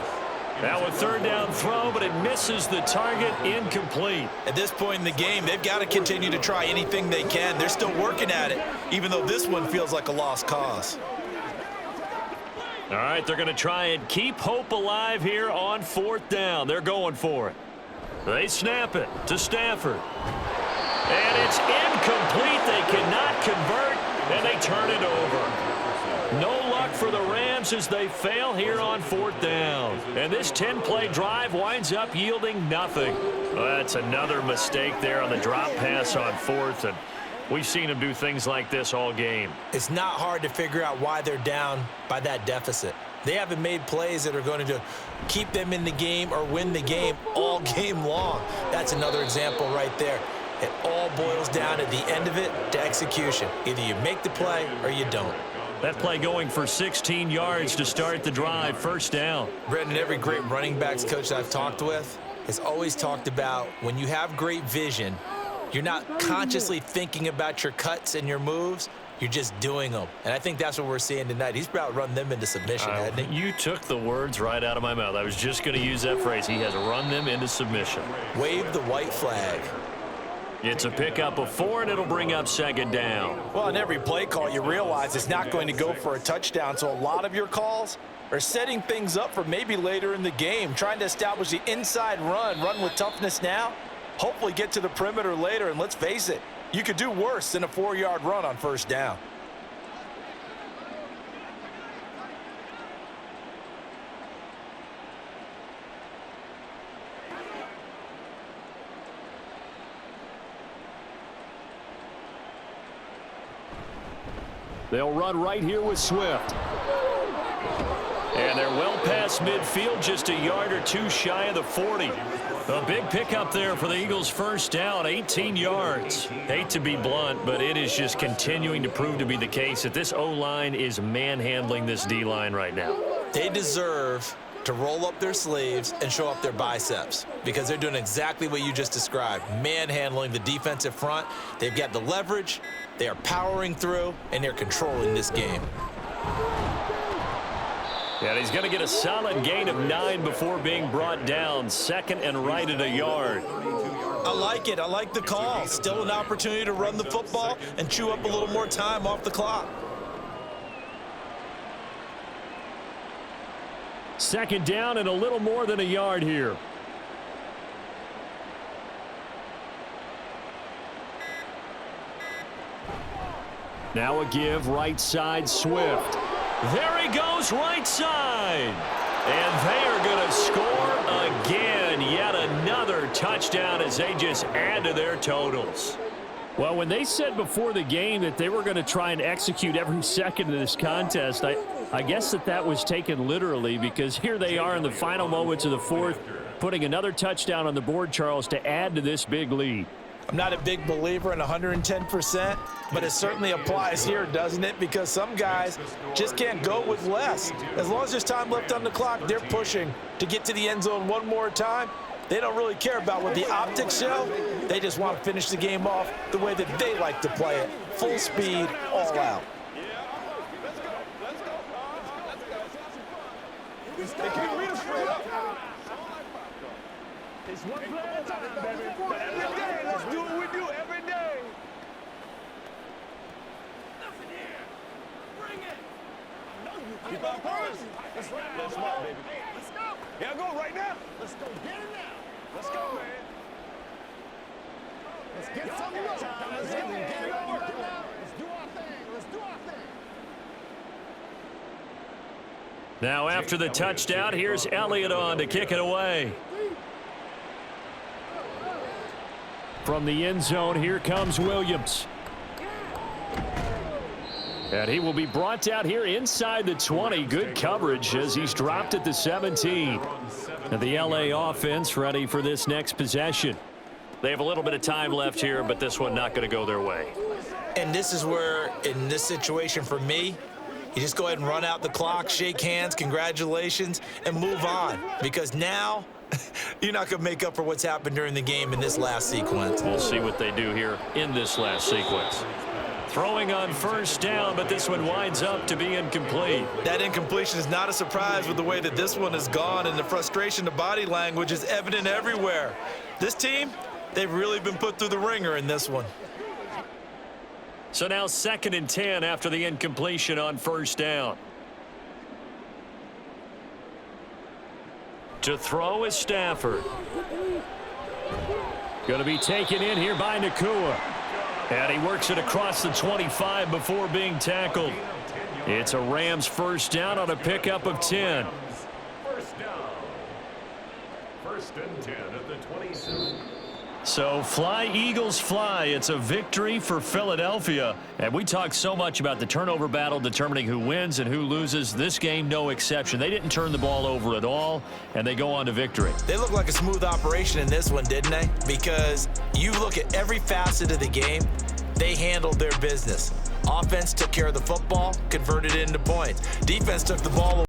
Speaker 1: Now a 3rd down throw, but it misses the target, incomplete.
Speaker 2: At this point in the game, they've got to continue to try anything they can. They're still working at it, even though this one feels like a lost cause.
Speaker 1: All right, they're going to try and keep hope alive here on 4th down. They're going for it. They snap it to Stafford. And it's incomplete. They cannot convert, and they turn it over. No luck for the Rams as they fail here on 4th down. And this 10-play drive winds up yielding nothing. Well, that's another mistake there on the drop pass on 4th, and we've seen them do things like this all game.
Speaker 2: It's not hard to figure out why they're down by that deficit. They haven't made plays that are going to keep them in the game or win the game all game long. That's another example right there. It all boils down at the end of it to execution. Either you make the play or you don't.
Speaker 1: That play going for 16 yards to start the drive, 1st down.
Speaker 2: Brendan, every great running backs coach I've talked with has always talked about when you have great vision, you're not consciously thinking about your cuts and your moves. You're just doing them. And I think that's what we're seeing tonight. He's about to run them into submission, hasn't he?
Speaker 1: You took the words right out of my mouth. I was just going to use that phrase. He has run them into submission.
Speaker 2: Wave the white flag.
Speaker 1: It's a pickup of 4, and it'll bring up 2nd down.
Speaker 3: Well, in every play call, you realize it's not going to go for a touchdown. So a lot of your calls are setting things up for maybe later in the game, trying to establish the inside run with toughness now, hopefully get to the perimeter later. And let's face it, you could do worse than a 4-yard run on 1st down.
Speaker 4: They'll run right here with Swift.
Speaker 1: And they're well past midfield, just a yard or 2 shy of the 40. A big pickup there for the Eagles' 1st down, 18 yards. Hate to be blunt, but it is just continuing to prove to be the case that this O-line is manhandling this D-line right now.
Speaker 2: They deserve to roll up their sleeves and show up their biceps because they're doing exactly what you just described, manhandling the defensive front. They've got the leverage, they are powering through, and they're controlling this game.
Speaker 1: And he's going to get a solid gain of 9 before being brought down. 2nd and right at a yard.
Speaker 2: I like it. I like the call. Still an opportunity to run the football and chew up a little more time off the clock.
Speaker 4: 2nd down and a little more than a yard here. Now a give, right side, Swift.
Speaker 1: There he goes, right side. And they are going to score again. Yet another touchdown as they just add to their totals.
Speaker 4: Well, when they said before the game that they were going to try and execute every second of this contest, I guess that was taken literally, because here they are in the final moments of the fourth, putting another touchdown on the board, Charles, to add to this big lead.
Speaker 3: I'm not a big believer in 110%, but it certainly applies here, doesn't it? Because some guys just can't go with less. As long as there's time left on the clock, they're pushing to get to the end zone one more time. They don't really care about what the optics show. They just want to finish the game off the way that they like to play it. Full speed, all out.
Speaker 5: It's one play at a time, baby. But every day, let's do what we do every day. Nothing here. Bring it. No, you keep on first. That's right. That's smart, baby. Let's go. Yeah, go right now. Let's go get it now. Let's go, man. Let's get some time. Let's get it on right now. Let's do our thing. Let's do our thing.
Speaker 1: Now after the touchdown, here's Elliott on to kick it away.
Speaker 4: From the end zone, here comes Williams. And he will be brought down here inside the 20. Good coverage as he's dropped at the 17. And the LA offense ready for this next possession.
Speaker 1: They have a little bit of time left here, but this one not going to go their way.
Speaker 2: And this is where, in this situation for me, you just go ahead and run out the clock, shake hands, congratulations, and move on. Because now, you're not going to make up for what's happened during the game in this last sequence.
Speaker 1: We'll see what they do here in this last sequence. Throwing on first down, but this one winds up to be incomplete.
Speaker 2: That incompletion is not a surprise with the way that this one has gone, and the frustration, the body language is evident everywhere. This team, they've really been put through the ringer in this one.
Speaker 1: So now 2nd and 10 after the incompletion on first down. To throw is Stafford.
Speaker 4: Going to be taken in here by Nakua.
Speaker 1: And he works it across the 25 before being tackled. It's a Rams first down on a pickup of 10.
Speaker 6: First down. 1st and 10 at the 27.
Speaker 1: So fly, Eagles, fly. It's a victory for Philadelphia. And we talk so much about the turnover battle determining who wins and who loses. This game, no exception. They didn't turn the ball over at all, and they go on to victory.
Speaker 2: They look like a smooth operation in this one, didn't they? Because you look at every facet of the game, they handled their business. Offense took care of the football, converted it into points. Defense took the ball away.